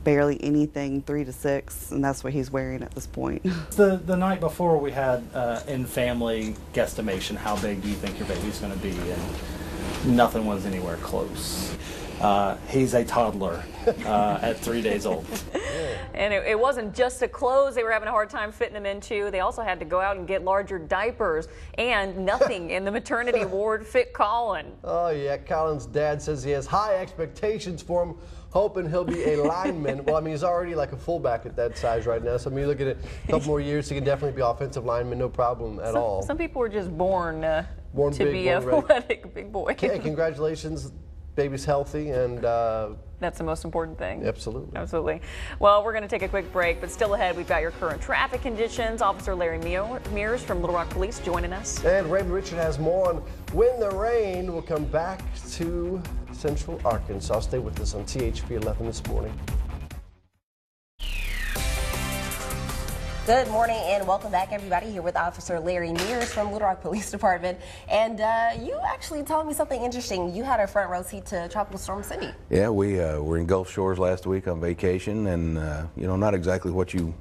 barely anything 3 to 6, and that's what he's wearing at this point. The night before we had in family guesstimation, how big do you think your baby's going to be, and nothing was anywhere close. He's a toddler at 3 days old. And it wasn't just the clothes they were having a hard time fitting him into. They also had to go out and get larger diapers, and nothing in the maternity ward fit Colin. Oh, yeah. Colin's dad says he has high expectations for him, hoping he'll be a lineman. Well, I mean, he's already like a fullback at that size right now. So, I mean, you look at it, a couple more years, he can definitely be offensive lineman, no problem at all. Some people were just born to big, be a athletic big boy. Okay, congratulations. Baby's healthy, and that's the most important thing. Absolutely. Absolutely. Well, we're going to take a quick break, but still ahead, we've got your current traffic conditions. Officer Larry Mears from Little Rock Police joining us. And Raymond Richard has more on when the rain will come back to Central Arkansas. Stay with us on THV 11 this morning. Good morning and welcome back, everybody. Here with Officer Larry Mears from Little Rock Police Department. And you actually told me something interesting. You had a front row seat to Tropical Storm Cindy. Yeah, we were in Gulf Shores last week on vacation, and you know, not exactly what you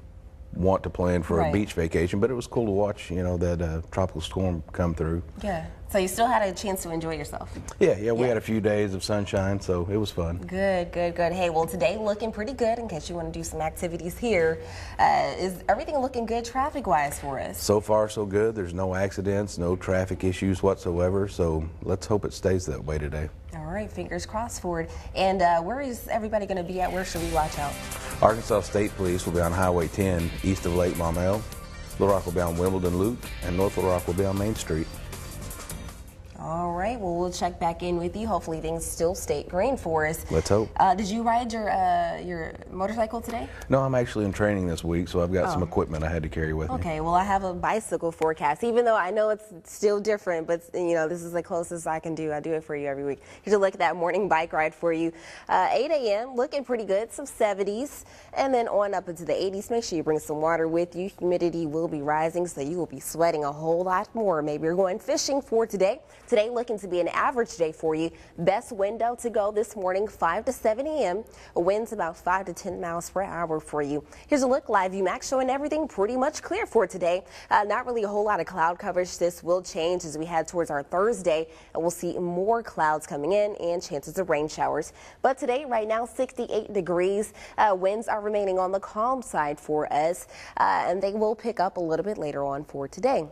want to plan for a beach vacation, but it was cool to watch, you know, that tropical storm come through. Yeah. So you still had a chance to enjoy yourself. Yeah, we had a few days of sunshine, so it was fun. Good. Hey, well, today looking pretty good in case you want to do some activities here. Is everything looking good traffic-wise for us? So far, so good. There's no accidents, no traffic issues whatsoever, so let's hope it stays that way today. All right, fingers crossed for it. And where is everybody going to be at? Where should we watch out? Arkansas State Police will be on Highway 10 east of Lake Maumelle. Little Rock will be on Wimbledon Loop, and North Little Rock will be on Main Street. All right, well, we'll check back in with you. Hopefully things still stay green for us. Let's hope. Did you ride your motorcycle today? No, I'm actually in training this week, so I've got some equipment I had to carry with me. Okay, well, I have a bicycle forecast, even though I know it's still different, but, you know, this is the closest I can do. I do it for you every week. Here's a look at that morning bike ride for you. 8 a.m., looking pretty good, some 70s, and then on up into the 80s. Make sure you bring some water with you. Humidity will be rising, so you will be sweating a whole lot more. Maybe you're going fishing for today. Today looking to be an average day for you. Best window to go this morning, 5 to 7 a.m. Winds about 5 to 10 miles per hour for you. Here's a look, Live View Max showing everything pretty much clear for today. Not really a whole lot of cloud coverage. This will change as we head towards our Thursday, and we'll see more clouds coming in and chances of rain showers. But today, right now, 68 degrees. Winds are remaining on the calm side for us, and they will pick up a little bit later on for today.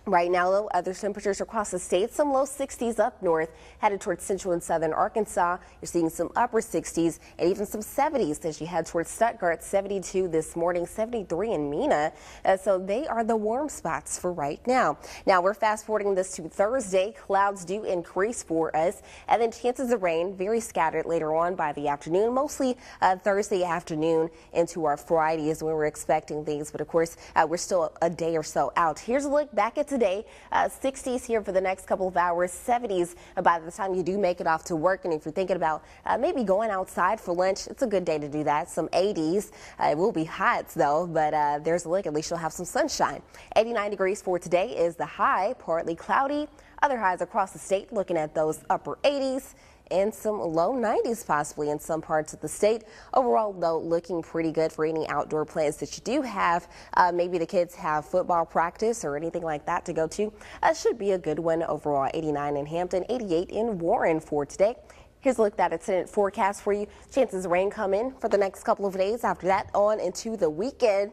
Right now, though, other temperatures across the state, some low 60s up north, headed towards central and southern Arkansas. You're seeing some upper 60s and even some 70s as you head towards Stuttgart, 72 this morning, 73 in Mena. So they are the warm spots for right now. Now, we're fast forwarding this to Thursday. Clouds do increase for us, and then chances of rain very scattered later on by the afternoon, mostly Thursday afternoon into our Friday is when we're expecting things. But of course, we're still a day or so out. Here's a look back at today. 60s here for the next couple of hours, 70s by the time you do make it off to work. And if you're thinking about maybe going outside for lunch, it's a good day to do that. Some 80s. It will be hot though, but there's a look. At least you'll have some sunshine. 89 degrees for today is the high, partly cloudy. Other highs across the state looking at those upper 80s. And some low 90s possibly in some parts of the state. Overall, though, looking pretty good for any outdoor plans that you do have. Maybe the kids have football practice or anything like that to go to. Should be a good one overall. 89 in Hampton, 88 in Warren for today. Here's a look at its forecast for you. Chances of rain come in for the next couple of days. After that, on into the weekend.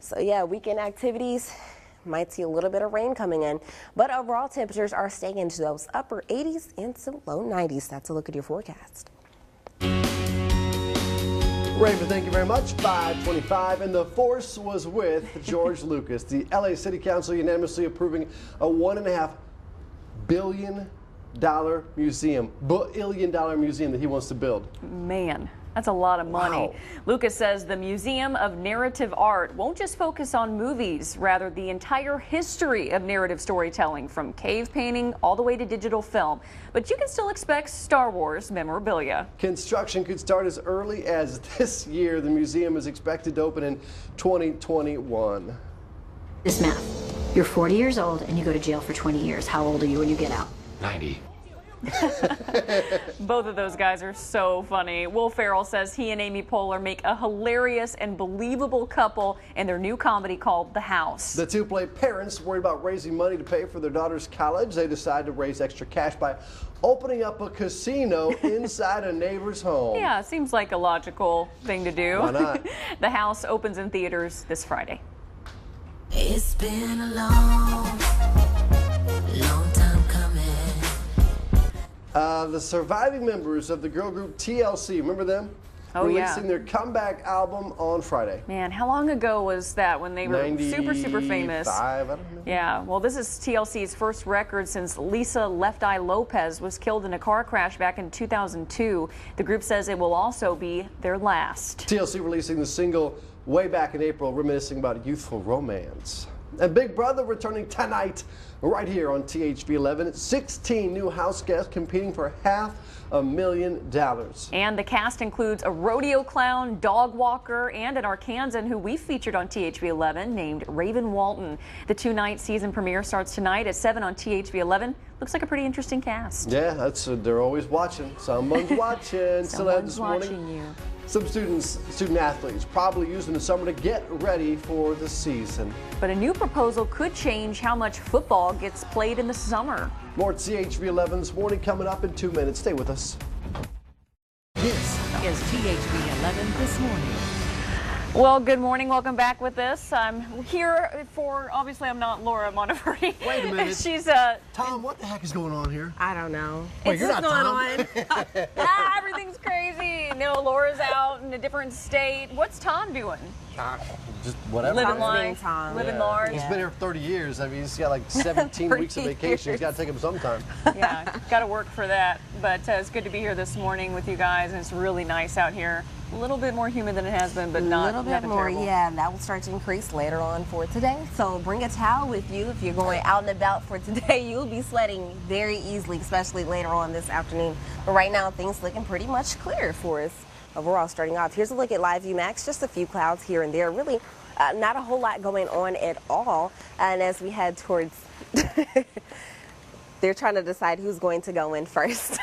So yeah, weekend activities. Might see a little bit of rain coming in, but overall temperatures are staying into those upper 80s and some low 90s. That's a look at your forecast. Raven, thank you very much. 5:25, and the force was with George Lucas. The LA City Council unanimously approving a $1.5 billion museum, billion-dollar museum that he wants to build. Man. That's a lot of money. Wow. Lucas says the Museum of Narrative Art won't just focus on movies, rather the entire history of narrative storytelling, from cave painting all the way to digital film. But you can still expect Star Wars memorabilia. Construction could start as early as this year. The museum is expected to open in 2021. This math. You're 40 years old and you go to jail for 20 years. How old are you when you get out? 90. Both of those guys are so funny. Will Ferrell says he and Amy Poehler make a hilarious and believable couple in their new comedy called The House. The two play parents worried about raising money to pay for their daughter's college. They decide to raise extra cash by opening up a casino inside a neighbor's home. Yeah, seems like a logical thing to do. Why not? The House opens in theaters this Friday. It's been a long time coming. The surviving members of the girl group TLC, remember them? Oh, Releasing their comeback album on Friday. Man, how long ago was that when they were super famous? 95, I don't know. Yeah, well, this is TLC's first record since Lisa Left Eye Lopez was killed in a car crash back in 2002. The group says it will also be their last. TLC releasing the single way back in April, reminiscing about youthful romance. And Big Brother returning tonight right here on THV 11. 16 new house guests competing for $500,000. And the cast includes a rodeo clown, dog walker, and an Arkansan who we featured on THV 11 named Raven Walton. The two-night season premiere starts tonight at 7 on THV 11. Looks like a pretty interesting cast. Yeah, they're always watching. Someone's watching. Someone's watching you. Some student athletes probably using the summer to get ready for the season. But a new proposal could change how much football gets played in the summer. More THV 11 this morning coming up in 2 minutes. Stay with us. This is THV 11 this morning. Well, good morning. Welcome back with this. I'm here for, obviously, I'm not Laura Monteverde. Wait a minute. She's Tom, what the heck is going on here? I don't know. Wait, you're not going Tom. on. Everything's crazy. No, Laura's out in a different state. What's Tom doing? Just whatever. Living life, living large. He's been here 30 years. I mean, he's got like 17 weeks of vacation. He's got to take him sometime. Yeah, got to work for that. But it's good to be here this morning with you guys, and it's really nice out here. A little bit more humid than it has been, but not a little bit more. Terrible. Yeah, and that will start to increase later on for today. So bring a towel with you if you're going out and about for today. You'll be sweating very easily, especially later on this afternoon. But right now, things looking pretty much clear for us. Overall, starting off, here's a look at Live View Max. Just a few clouds here and there. Really, not a whole lot going on at all. And as we head towards, they're trying to decide who's going to go in first.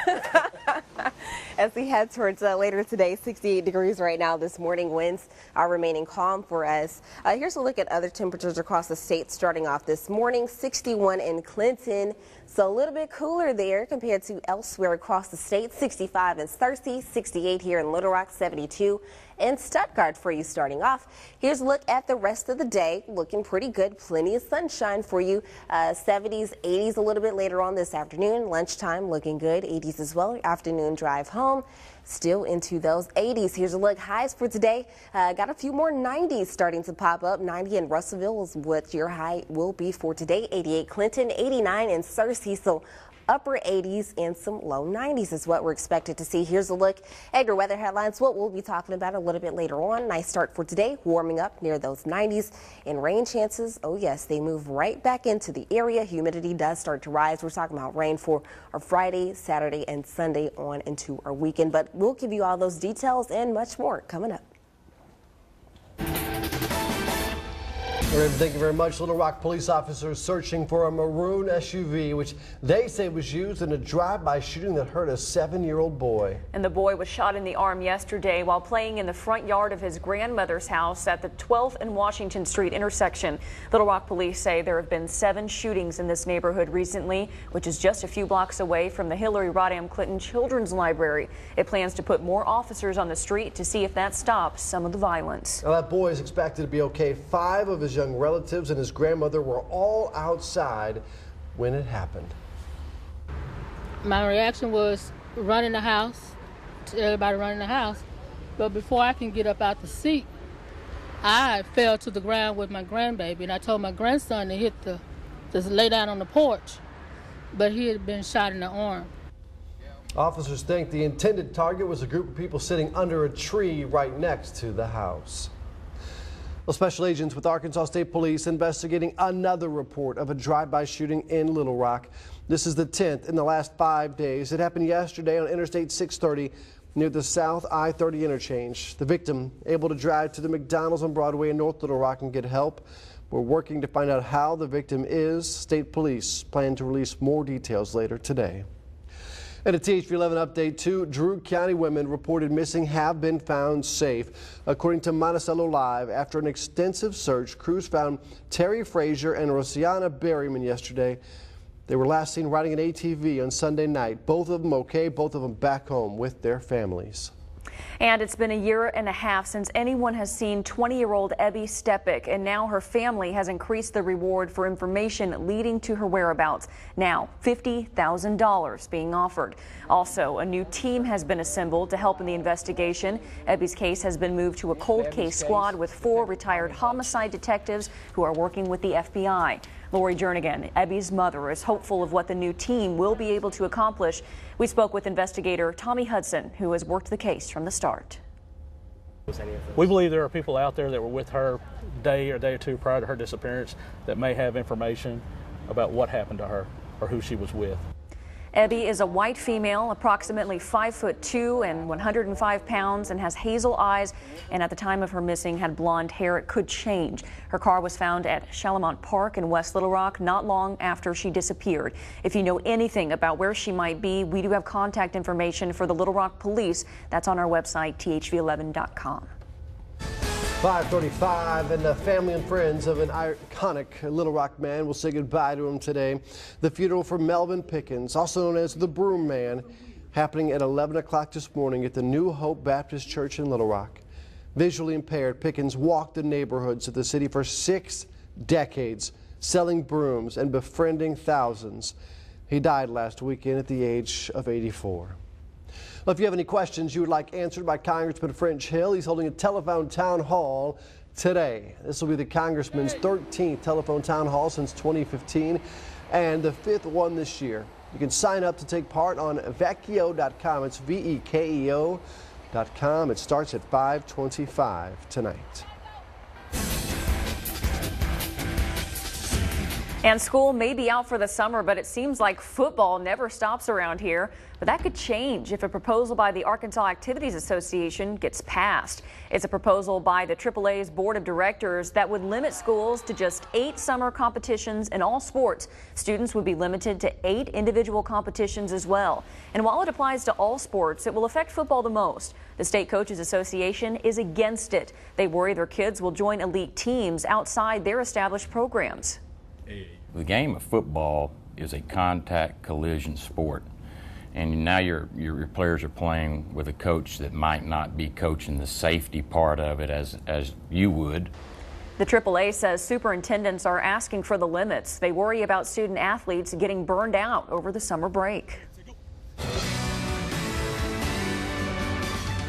As we head towards later today, 68 degrees right now this morning. Winds are remaining calm for us. Here's a look at other temperatures across the state starting off this morning. 61 in Clinton, so a little bit cooler there compared to elsewhere across the state. 65 in Searcy, 68 here in Little Rock, 72 in Stuttgart for you starting off. Here's a look at the rest of the day. Looking pretty good. Plenty of sunshine for you. 70s, 80s a little bit later on this afternoon. Lunchtime looking good. 80s as well. Afternoon drive home. Still into those 80s. Here's a look. Highs for today. Got a few more 90s starting to pop up. 90 in Russellville is what your high will be for today. 88 Clinton, 89 in Searcy. So upper 80s and some low 90s is what we're expected to see. Here's a look at your weather headlines, what we'll be talking about a little bit later on. Nice start for today, warming up near those 90s, and rain chances, oh yes, they move right back into the area. Humidity does start to rise. We're talking about rain for our Friday, Saturday, and Sunday on into our weekend, but we'll give you all those details and much more coming up. Thank you very much. Little Rock police officers searching for a maroon SUV, which they say was used in a drive-by shooting that hurt a 7-year-old boy. And the boy was shot in the arm yesterday while playing in the front yard of his grandmother's house at the 12th and Washington Street intersection. Little Rock police say there have been 7 shootings in this neighborhood recently, which is just a few blocks away from the Hillary Rodham Clinton Children's Library. It plans to put more officers on the street to see if that stops some of the violence. Now, that boy is expected to be okay. 5 of his young relatives and his grandmother were all outside when it happened. My reaction was running the house, to everybody running the house, but before I can get up out the seat, I fell to the ground with my grandbaby, and I told my grandson to lay down on the porch, but he had been shot in the arm. Officers think the intended target was a group of people sitting under a tree right next to the house. Well, special agents with Arkansas State Police investigating another report of a drive-by shooting in Little Rock. This is the 10th in the last 5 days. It happened yesterday on Interstate 630 near the South I-30 interchange. The victim able to drive to the McDonald's on Broadway in North Little Rock and get help. We're working to find out how the victim is. State Police plan to release more details later today. And a THV 11 update, 2 Drew County women reported missing have been found safe. According to Monticello Live, after an extensive search, crews found Terry Frazier and Rosianna Berryman yesterday. They were last seen riding an ATV on Sunday night. Both of them okay, both of them back home with their families. And it's been a year and a half since anyone has seen 20-year-old Ebby Stepik, and now her family has increased the reward for information leading to her whereabouts. Now, $50,000 being offered. Also, a new team has been assembled to help in the investigation. Ebby's case has been moved to a cold case squad with 4 retired homicide detectives who are working with the FBI. Lori Jernigan, Ebby's mother, is hopeful of what the new team will be able to accomplish. We spoke with investigator Tommy Hudson, who has worked the case from the start. We believe there are people out there that were with her a day or 2 prior to her disappearance that may have information about what happened to her or who she was with. Ebby is a white female, approximately 5'2" and 105 pounds, and has hazel eyes, and at the time of her missing had blonde hair. It could change. Her car was found at Shalamont Park in West Little Rock not long after she disappeared. If you know anything about where she might be, we do have contact information for the Little Rock Police. That's on our website, thv11.com. 5:35, and the family and friends of an iconic Little Rock man will say goodbye to him today. The funeral for Melvin Pickens, also known as the Broom Man, happening at 11 o'clock this morning at the New Hope Baptist Church in Little Rock. Visually impaired, Pickens walked the neighborhoods of the city for 6 decades, selling brooms and befriending thousands. He died last weekend at the age of 84. Well, if you have any questions you would like answered by Congressman French Hill, he's holding a telephone town hall today. This will be the Congressman's 13th telephone town hall since 2015 and the 5th one this year. You can sign up to take part on vekeo.com. It's VEKEO.com. It starts at 5:25 tonight. And school may be out for the summer, but it seems like football never stops around here. But that could change if a proposal by the Arkansas Activities Association gets passed. It's a proposal by the AAA's Board of Directors that would limit schools to just 8 summer competitions in all sports. Students would be limited to 8 individual competitions as well. And while it applies to all sports, it will affect football the most. The State Coaches Association is against it. They worry their kids will join elite teams outside their established programs. The game of football is a contact collision sport, and now your players are playing with a coach that might not be coaching the safety part of it as you would. The AAA says superintendents are asking for the limits. They worry about student athletes getting burned out over the summer break.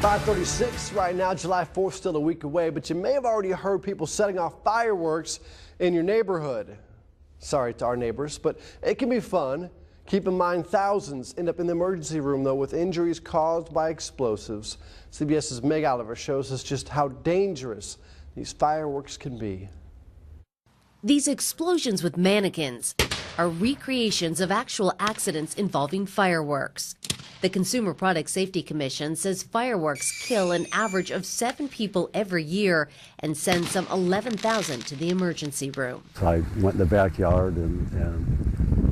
5:36 right now, July 4th, still a week away, but you may have already heard people setting off fireworks in your neighborhood. Sorry to our neighbors, but it can be fun. Keep in mind thousands end up in the emergency room, though, with injuries caused by explosives. CBS's Meg Oliver shows us just how dangerous these fireworks can be. These explosions with mannequins are recreations of actual accidents involving fireworks. The Consumer Product Safety Commission says fireworks kill an average of 7 people every year and send some 11,000 to the emergency room. So I went in the backyard and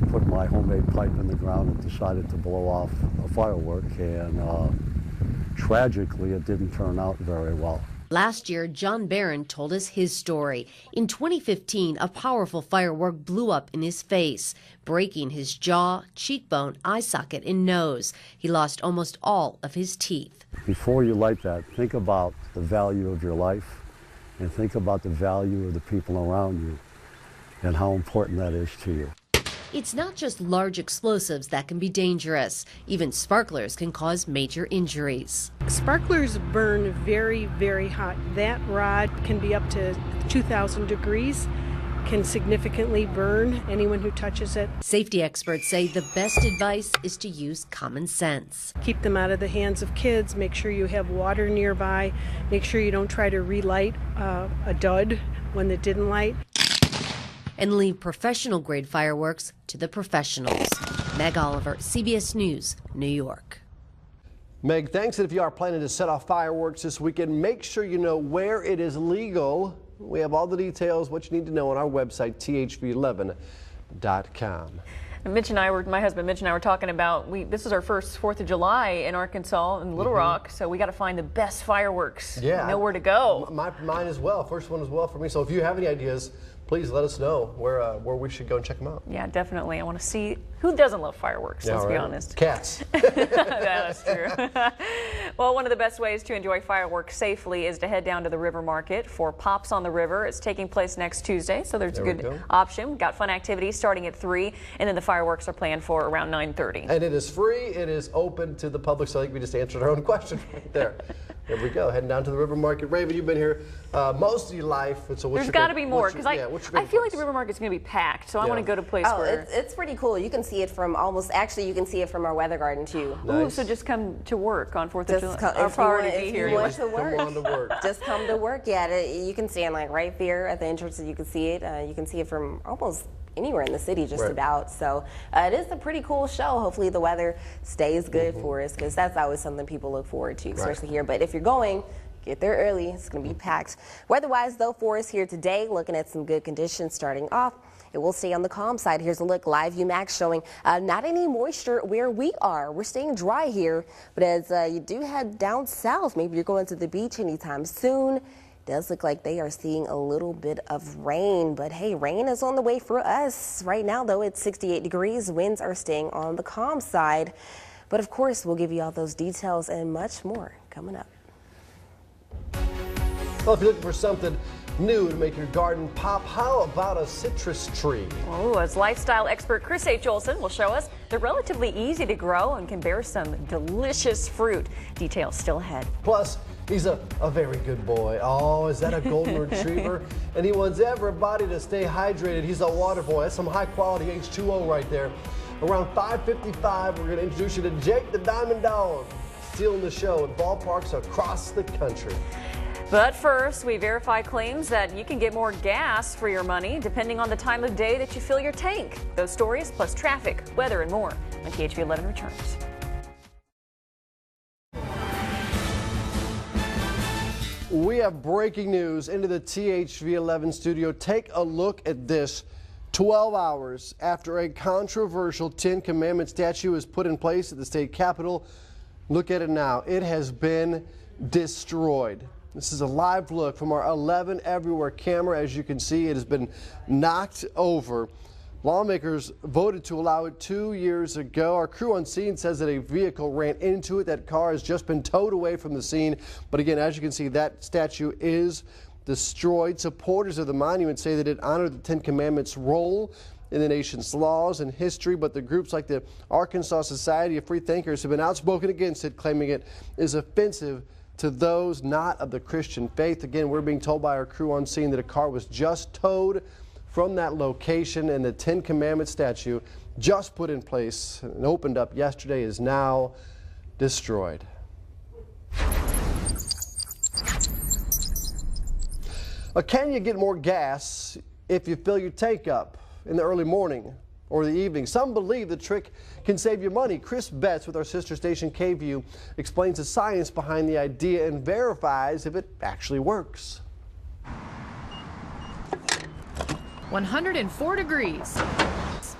put my homemade pipe in the ground and decided to blow off a firework, and tragically it didn't turn out very well. Last year, John Barron told us his story. In 2015, a powerful firework blew up in his face, breaking his jaw, cheekbone, eye socket, and nose. He lost almost all of his teeth. Before you light that, think about the value of your life and think about the value of the people around you and how important that is to you. It's not just large explosives that can be dangerous. Even sparklers can cause major injuries. Sparklers burn very, very hot. That rod can be up to 2,000 degrees, can significantly burn anyone who touches it. Safety experts say the best advice is to use common sense. Keep them out of the hands of kids. Make sure you have water nearby. Make sure you don't try to relight a dud when it didn't light. And leave professional-grade fireworks to the professionals. Meg Oliver, CBS News, New York. Meg, thanks. And if you are planning to set off fireworks this weekend, make sure you know where it is legal. We have all the details, what you need to know on our website, thv11.com. Mitch and I were, my husband Mitch and I were talking about, this is our first 4th of July in Arkansas, in Little Rock, so we got to find the best fireworks. Yeah. Know where to go. Mine as well. First one as well for me. So if you have any ideas, please let us know where we should go and check them out. Yeah, definitely. I want to see who doesn't love fireworks, let's be honest. Cats. That's true. Well, one of the best ways to enjoy fireworks safely is to head down to the River Market for Pops on the River. It's taking place next Tuesday, so there's a good option. We've got fun activities starting at 3, and then the fireworks are planned for around 9:30. And it is free. It is open to the public, so I think we just answered our own question right there. There we go, heading down to the River Market. Raven, you've been here most of your life. And so there's got to be more, because I feel like the River Market's going to be packed, so I want to go to a place where... It's pretty cool. You can see it from actually you can see it from our weather garden too. Nice. Ooh, so just come to work on 4th of July. Our priority be here. Anyway. Come on to work. Just come to work. Yeah, you can stand like right there at the entrance, you can see it. You can see it from almost anywhere in the city just about. So it is a pretty cool show. Hopefully the weather stays good for us, because that's always something people look forward to, especially here. But if you're going, get there early. It's going to be packed. Weather-wise, though, for us here today, looking at some good conditions starting off. It will stay on the calm side. Here's a look. Live View Max showing not any moisture where we are. We're staying dry here, but as you do head down south, maybe you're going to the beach anytime soon. Does look like they are seeing a little bit of rain, but hey, rain is on the way for us. Right now, though, it's 68 degrees. Winds are staying on the calm side. But of course, we'll give you all those details and much more coming up. Well, if you're looking for something new to make your garden pop, how about a citrus tree? Oh, as lifestyle expert Chris H. Olson will show us, they're relatively easy to grow and can bear some delicious fruit. Details still ahead. Plus, he's a very good boy. Oh, is that a golden retriever? And he wants everybody to stay hydrated. He's a water boy. That's some high quality H2O right there. Around 5:55, we're going to introduce you to Jake the Diamond Dog, stealing the show at ballparks across the country. But first, we verify claims that you can get more gas for your money depending on the time of day that you fill your tank. Those stories plus traffic, weather, and more when THV 11 returns. We have breaking news into the THV 11 studio. Take a look at this. 12 hours after a controversial Ten Commandments statue is put in place at the state capitol, look at it now. It has been destroyed. This is a live look from our 11 Everywhere camera. As you can see, it has been knocked over. Lawmakers voted to allow it 2 years ago. Our crew on scene says that a vehicle ran into it. That car has just been towed away from the scene. But again, as you can see, that statue is destroyed. Supporters of the monument say that it honored the Ten Commandments' role in the nation's laws and history, but the groups like the Arkansas Society of Free Thinkers have been outspoken against it, claiming it is offensive to those not of the Christian faith. Again, we're being told by our crew on scene that a car was just towed from that location, and the Ten Commandments statue just put in place and opened up yesterday is now destroyed. Can you get more gas if you fill your tank up in the early morning or the evening? Some believe the trick can save you money. Chris Betts with our sister station KVUE explains the science behind the idea and verifies if it actually works. 104 degrees.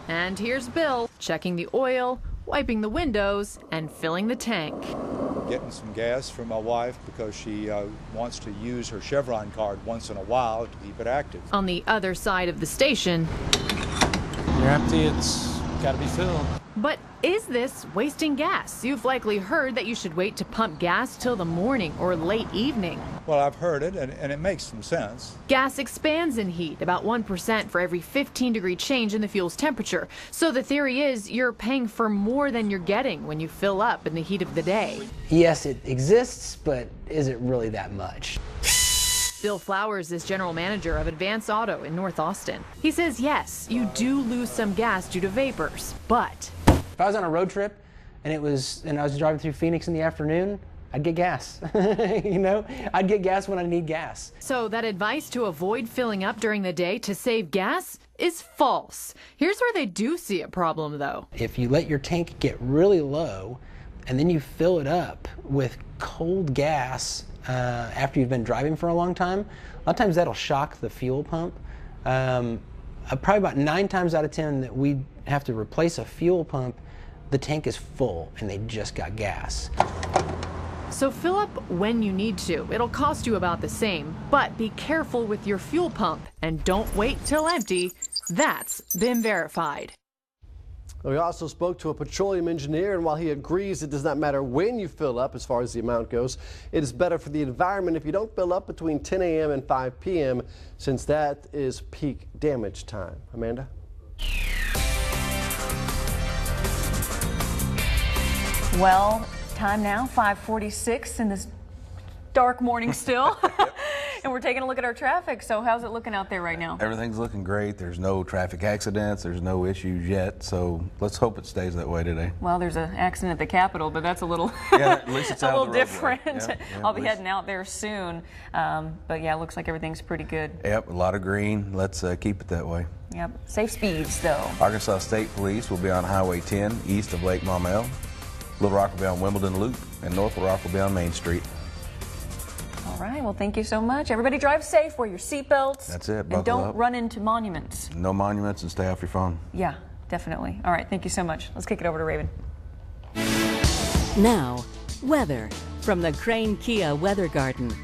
And here's Bill checking the oil, wiping the windows, and filling the tank. Getting some gas for my wife because she wants to use her Chevron card once in a while to keep it active. On the other side of the station, You're empty, it's got to be filled. but is this wasting gas? You've likely heard that you should wait to pump gas till the morning or late evening. Well, I've heard it, and it makes some sense. Gas expands in heat about 1% for every 15-degree change in the fuel's temperature. So the theory is you're paying for more than you're getting when you fill up in the heat of the day. Yes, it exists, but is it really that much? Bill Flowers is general manager of Advance Auto in North Austin. He says, yes, you do lose some gas due to vapors, but If I was on a road trip and I was driving through Phoenix in the afternoon, I'd get gas. You know, I'd get gas when I need gas. So that advice to avoid filling up during the day to save gas is false. Here's where they do see a problem, though. If you let your tank get really low and then you fill it up with cold gas after you've been driving for a long time, a lot of times that'll shock the fuel pump. Probably about 9 times out of 10 that we have to replace a fuel pump, the tank is full and they just got gas. So fill up when you need to. It'll cost you about the same, but be careful with your fuel pump and don't wait till empty. That's been verified. We also spoke to a petroleum engineer, and while he agrees it does not matter when you fill up as far as the amount goes, it is better for the environment if you don't fill up between 10 a.m. and 5 p.m. since that is peak damage time. Amanda? Well, time now, 5:46 in this dark morning still. And we're taking a look at our traffic. So how's it looking out there right now? Everything's looking great. There's no traffic accidents. There's no issues yet. So let's hope it stays that way today. Well, there's an accident at the Capitol, but that's a little, Yeah, at least it's a out little of the roadway. different. Yeah, I'll be at least. heading out there soon. But yeah, it looks like everything's pretty good. Yep, a lot of green. Let's keep it that way. Yep, safe speeds though. Arkansas State Police will be on Highway 10 east of Lake Maumelle. Little Rock will be on Wimbledon Loop, and North Little Rock will be on Main Street. All right, well, thank you so much. Everybody drive safe, wear your seatbelts. That's it, And buckle don't up. run into monuments. No monuments, and stay off your phone. Yeah, definitely. All right, thank you so much. Let's kick it over to Raven. Now, weather from the Crane Kia Weather Garden.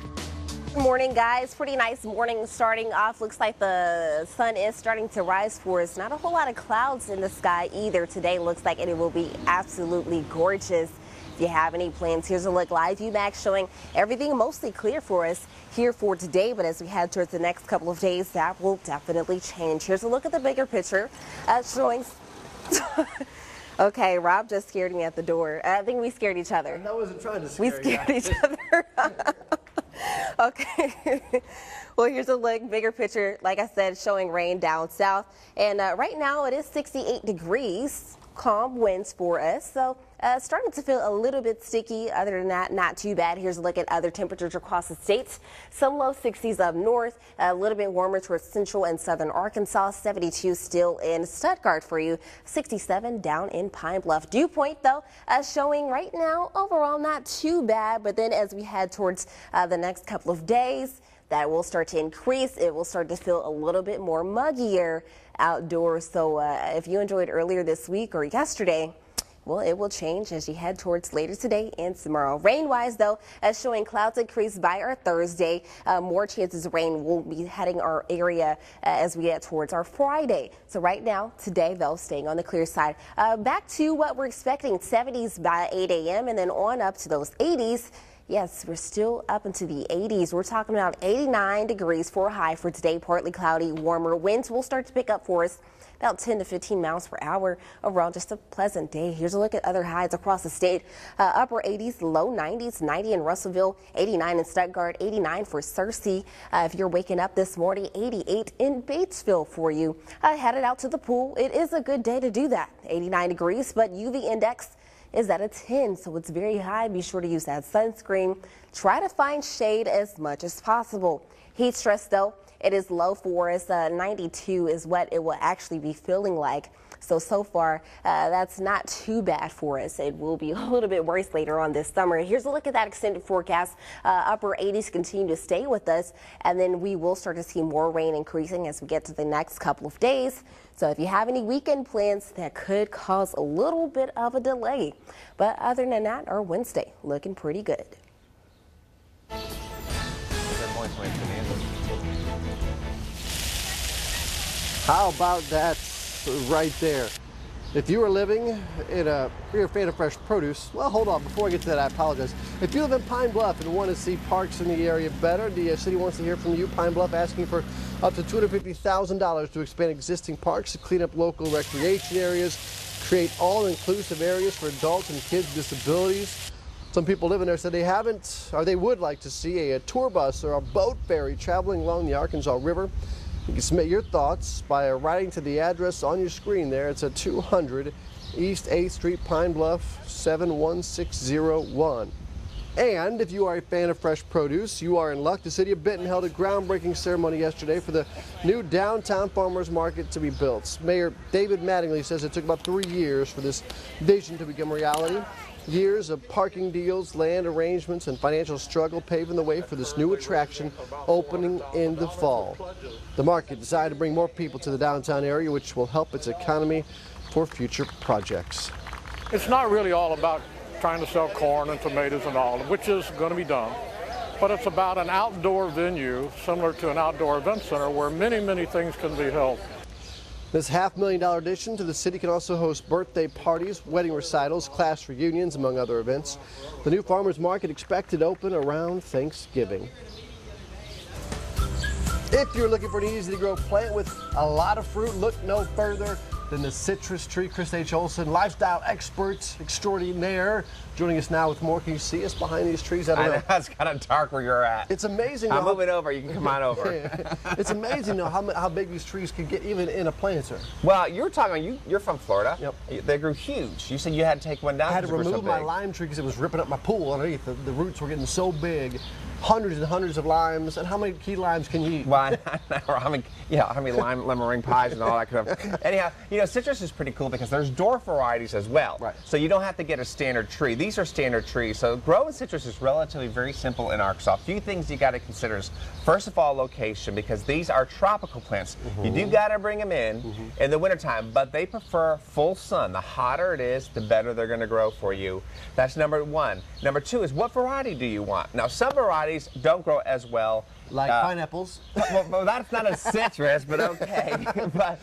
Good morning, guys. Pretty nice morning starting off. Looks like the sun is starting to rise for us. Not a whole lot of clouds in the sky either. Today looks like it will be absolutely gorgeous. If you have any plans, here's a look. Live view max showing everything mostly clear for us here for today. But as we head towards the next couple of days, that will definitely change. Here's a look at the bigger picture showing. Okay, Rob just scared me at the door. I think we scared each other. I wasn't trying to scare you. We scared each other. Okay. Well, here's a look, bigger picture, like I said, showing rain down south. And right now it is 68 degrees. Calm winds for us. So starting to feel a little bit sticky. Other than that, not too bad. Here's a look at other temperatures across the state. Some low 60s up north, a little bit warmer towards central and southern Arkansas. 72 still in Stuttgart for you. 67 down in Pine Bluff. Dew Point, though, showing right now overall not too bad. But then as we head towards the next couple of days, that will start to increase. It will start to feel a little bit more muggier outdoors. So if you enjoyed earlier this week or yesterday, well, it will change as you head towards later today and tomorrow. Rain-wise, though, showing clouds increase by our Thursday. More chances of rain will be heading our area as we get towards our Friday. So right now, today, though, staying on the clear side. Back to what we're expecting, 70s by 8 a.m. and then on up to those 80s. Yes, we're still up into the 80s. We're talking about 89 degrees for a high for today. Partly cloudy, warmer. Winds will start to pick up for us, about 10 to 15 miles per hour. Overall, just a pleasant day. Here's a look at other highs across the state. Upper 80s, low 90s, 90 in Russellville, 89 in Stuttgart, 89 for Searcy. If you're waking up this morning, 88 in Batesville for you. Headed out to the pool. It is a good day to do that. 89 degrees, but UV index is at a 10, so it's very high. Be sure to use that sunscreen. Try to find shade as much as possible. Heat stress, though, it is low for us. 92 is what it will actually be feeling like. So far, that's not too bad for us. It will be a little bit worse later on this summer. Here's a look at that extended forecast. Upper 80s continue to stay with us, and then we will start to see more rain increasing as we get to the next couple of days. So if you have any weekend plans, that could cause a little bit of a delay. But other than that, our Wednesday looking pretty good. How about that right there? If you are living in you're a fan of fresh produce, well, hold on. Before I get to that, I apologize. If you live in Pine Bluff and want to see parks in the area better, the city wants to hear from you. Pine Bluff asking for up to $250,000 to expand existing parks, to clean up local recreation areas, create all-inclusive areas for adults and kids with disabilities. Some people living there said they haven't, or they would like to see a tour bus or a boat ferry traveling along the Arkansas River. You can submit your thoughts by writing to the address on your screen there. It's at 200 East 8th Street, Pine Bluff, 71601. And if you are a fan of fresh produce, you are in luck. The city of Benton held a groundbreaking ceremony yesterday for the new downtown farmers market to be built. Mayor David Mattingly says it took about 3 years for this vision to become reality. Years of parking deals, land arrangements, and financial struggle paving the way for this new attraction opening in the fall. The market decided to bring more people to the downtown area, which will help its economy for future projects. It's not really all about trying to sell corn and tomatoes and all, which is going to be done, but it's about an outdoor venue similar to an outdoor event center where many, many things can be held. This $500,000 addition to the city can also host birthday parties, wedding recitals, class reunions, among other events. The new farmers market expected to open around Thanksgiving. If you're looking for an easy-to-grow plant with a lot of fruit, look no further than the citrus tree. Chris H. Olson, lifestyle expert extraordinaire, joining us now with more. Can you see us behind these trees? I don't know. It's kind of dark where you're at. It's amazing. I'm moving over. You can come on over. It's amazing though how big these trees can get even in a planter. Well, you're from Florida. Yep. They grew huge. You said you had to take one down. I had to remove my lime tree because it was ripping up my pool underneath. The roots were getting so big. Hundreds and hundreds of limes. And how many key limes can you eat? Well, how many lemon meringue pies and all that kind of stuff. Anyhow, citrus is pretty cool because there's dwarf varieties as well. Right. So you don't have to get a standard tree. These are standard trees. So growing citrus is relatively very simple in Arkansas. A few things you got to consider is, first of all, location, because these are tropical plants. You do got to bring them in the wintertime, but they prefer full sun. The hotter it is, the better they're going to grow for you. That's number one. Number two is, what variety do you want? Now, some varieties don't grow as well. Like pineapples? Well, that's not a citrus, but okay. But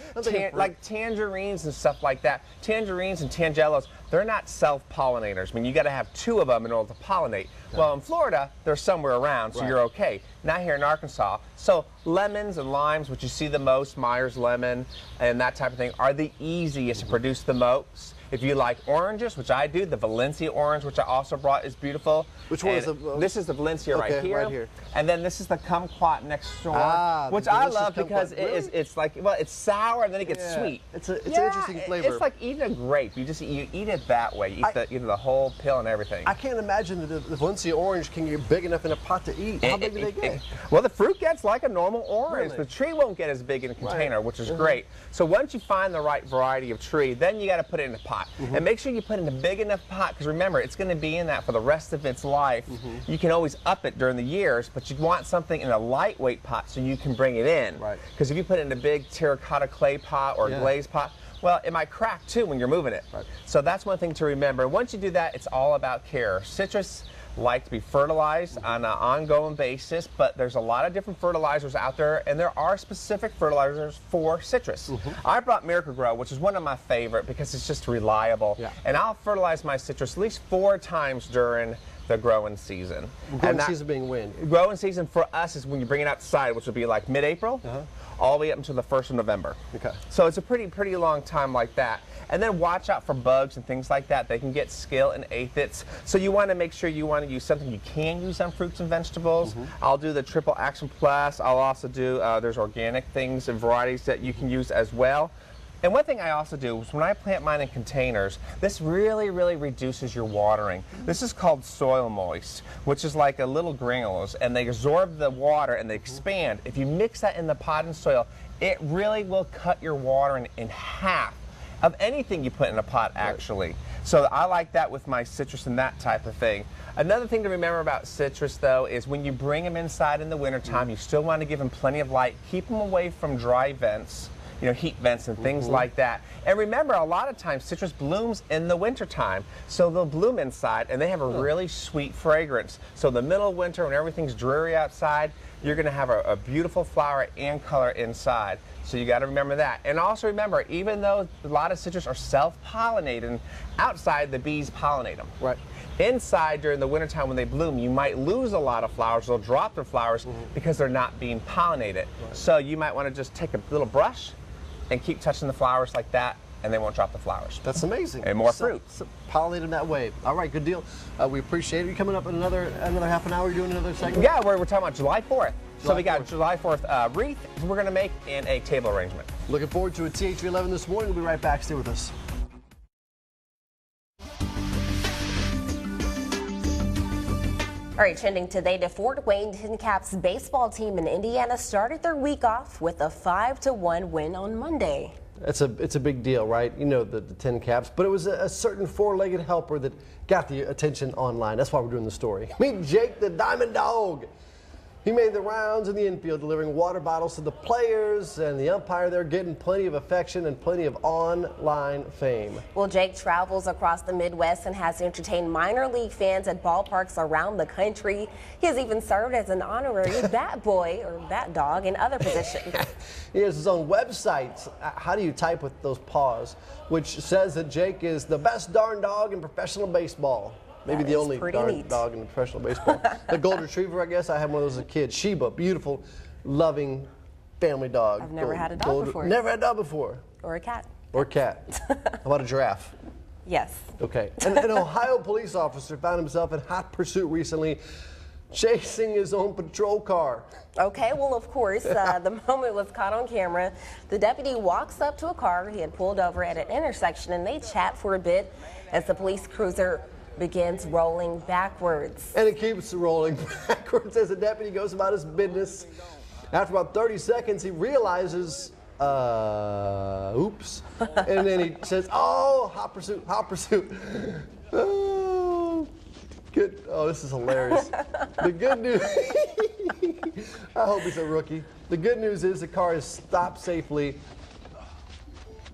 like tangerines and stuff like that. Tangerines and tangelos, they're not self-pollinators. I mean, you got to have two of them in order to pollinate. Well, in Florida, they're somewhere around, so you're okay. Not here in Arkansas. So lemons and limes, which you see the most, Myers lemon and that type of thing, are the easiest to produce the most. If you like oranges, which I do, the Valencia orange, which I also brought, is beautiful. Which one is the? This is the Valencia okay, right here. And then this is the kumquat next door, which I love because it's like, well, it's sour and then it gets sweet. It's an interesting flavor. It's like eating a grape. You eat it that way. You eat the whole peel and everything. I can't imagine that the Valencia orange can get big enough in a pot to eat. How big do they get? Well, the fruit gets like a normal orange. Really? The tree won't get as big in a container, which is great. So once you find the right variety of tree, then you got to put it in a pot. And make sure you put it in a big enough pot, because remember, it's going to be in that for the rest of its life. You can always up it during the years, but you want something in a lightweight pot so you can bring it in. Right. Because if you put it in a big terracotta clay pot or a glazed pot, well, it might crack too when you're moving it. Right. So that's one thing to remember. Once you do that, it's all about care. Citrus like to be fertilized on an ongoing basis, but there's a lot of different fertilizers out there, and there are specific fertilizers for citrus. I brought Miracle-Gro, which is one of my favorite because it's just reliable. And I'll fertilize my citrus at least 4 times during the growing season. Growing season being when? Growing season for us is when you bring it outside, which would be like mid-April, all the way up until the 1st of November. Okay. So it's a pretty long time like that. And then watch out for bugs and things like that. They can get scale and aphids. So you want to make sure you want to use something you can use on fruits and vegetables. I'll do the Triple Action Plus. I'll also do, there's organic things and varieties that you can use as well. And one thing I also do is when I plant mine in containers, this really reduces your watering. This is called soil moist, which is like a little granules, and they absorb the water and they expand. If you mix that in the pot and soil, it really will cut your watering in half of anything you put in a pot, actually. So I like that with my citrus and that type of thing. Another thing to remember about citrus, though, is when you bring them inside in the wintertime, you still want to give them plenty of light. Keep them away from dry vents, you know, heat vents and things like that. And remember, a lot of times citrus blooms in the wintertime, so they'll bloom inside and they have a really sweet fragrance. So in the middle of winter, when everything's dreary outside, you're going to have a beautiful flower and color inside. So you got to remember that. And also remember, even though a lot of citrus are self-pollinating, outside the bees pollinate them. Right. Inside, during the wintertime when they bloom, you might lose a lot of flowers. They'll drop their flowers because they're not being pollinated. So you might want to just take a little brush and keep touching the flowers like that, and they won't drop the flowers. That's amazing. And more fruit. Pollinate them that way. All right, good deal. We appreciate it. You coming up in another half an hour? You're doing another segment? Yeah, we're talking about July 4th. So we got July 4th wreath we're going to make in a table arrangement. Looking forward to a THV 11 this morning. We'll be right back. Stay with us. All right, trending today to Fort Wayne, TinCaps baseball team in Indiana started their week off with a 5-1 win on Monday. It's a big deal, right? You know, the TinCaps, but it was a certain four-legged helper that got the attention online. That's why we're doing the story. Meet Jake the Diamond Dog. He made the rounds in the infield, delivering water bottles to the players, and the umpire there getting plenty of affection and plenty of online fame. Well, Jake travels across the Midwest and has entertained minor league fans at ballparks around the country. He has even served as an honorary bat boy or bat dog in other positions. He has his own website. How do you type with those paws? Which says that Jake is the best darn dog in professional baseball. Maybe the only darn dog in professional baseball. The Golden Retriever, I guess. I had one of those as a kid. Sheba, beautiful, loving family dog. I've never had a dog before. Never had a dog before. Or a cat. Or a cat. How about a giraffe? Yes. Okay. An Ohio police officer found himself in hot pursuit recently, chasing his own patrol car. Okay, well, of course, the moment was caught on camera. The deputy walks up to a car he had pulled over at an intersection, and they chat for a bit as the police cruiser begins rolling backwards. And it keeps rolling backwards as the deputy goes about his business. After about 30 seconds, he realizes, oops. And then he says, oh, hot pursuit, hot pursuit. Oh, good. Oh, this is hilarious. The good news, I hope he's a rookie. The good news is the car is stopped safely.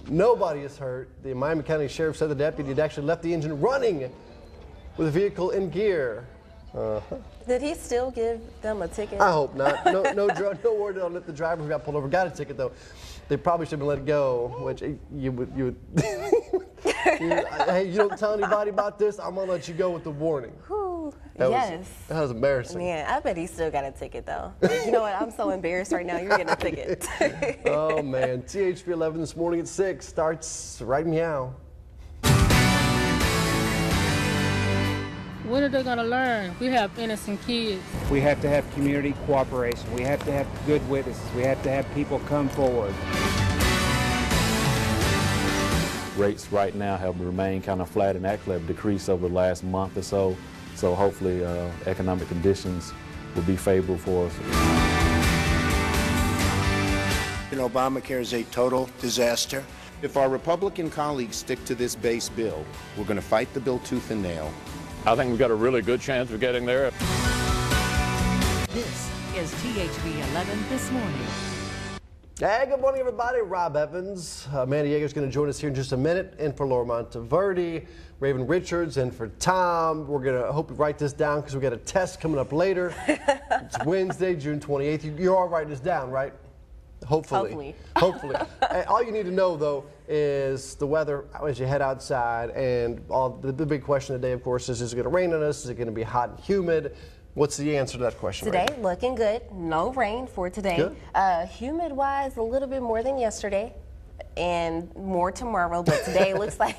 Nobody is hurt. The Miami County Sheriff said the deputy had actually left the engine running with the vehicle in gear. Did he still give them a ticket? I hope not. No word on if the driver who got pulled over got a ticket, though. They probably should have let it go, which you would hey, you don't tell anybody about this, I'm going to let you go with the warning. Yes. That was embarrassing. Man, I bet he still got a ticket, though. You know what? I'm so embarrassed right now. You're getting a ticket. Oh, man. THV 11 this morning at 6 starts right meow. when are they going to learn? We have innocent kids. We have to have community cooperation. We have to have good witnesses. We have to have people come forward. Rates right now have remained kind of flat and actually have decreased over the last month or so. So hopefully economic conditions will be favorable for us. Obamacare is a total disaster. If our Republican colleagues stick to this base bill, we're going to fight the bill tooth and nail. I think we've got a really good chance of getting there. This is THV 11 This Morning. Hey, good morning, everybody. Rob Evans. Amanda Yeager is going to join us here in just a minute. In for Laura Monteverdi, Raven Richards, and for Tom. We're going to hope you write this down because we've got a test coming up later. It's Wednesday, June 28th. You're all writing this down, right? Hopefully. Hopefully. All you need to know, though, is the weather as you head outside. And the big question today, of course, is it going to rain on us? Is it going to be hot and humid? What's the answer to that question? Today, right? looking good. No rain for today. Good. Humid-wise, a little bit more than yesterday and more tomorrow, but today looks like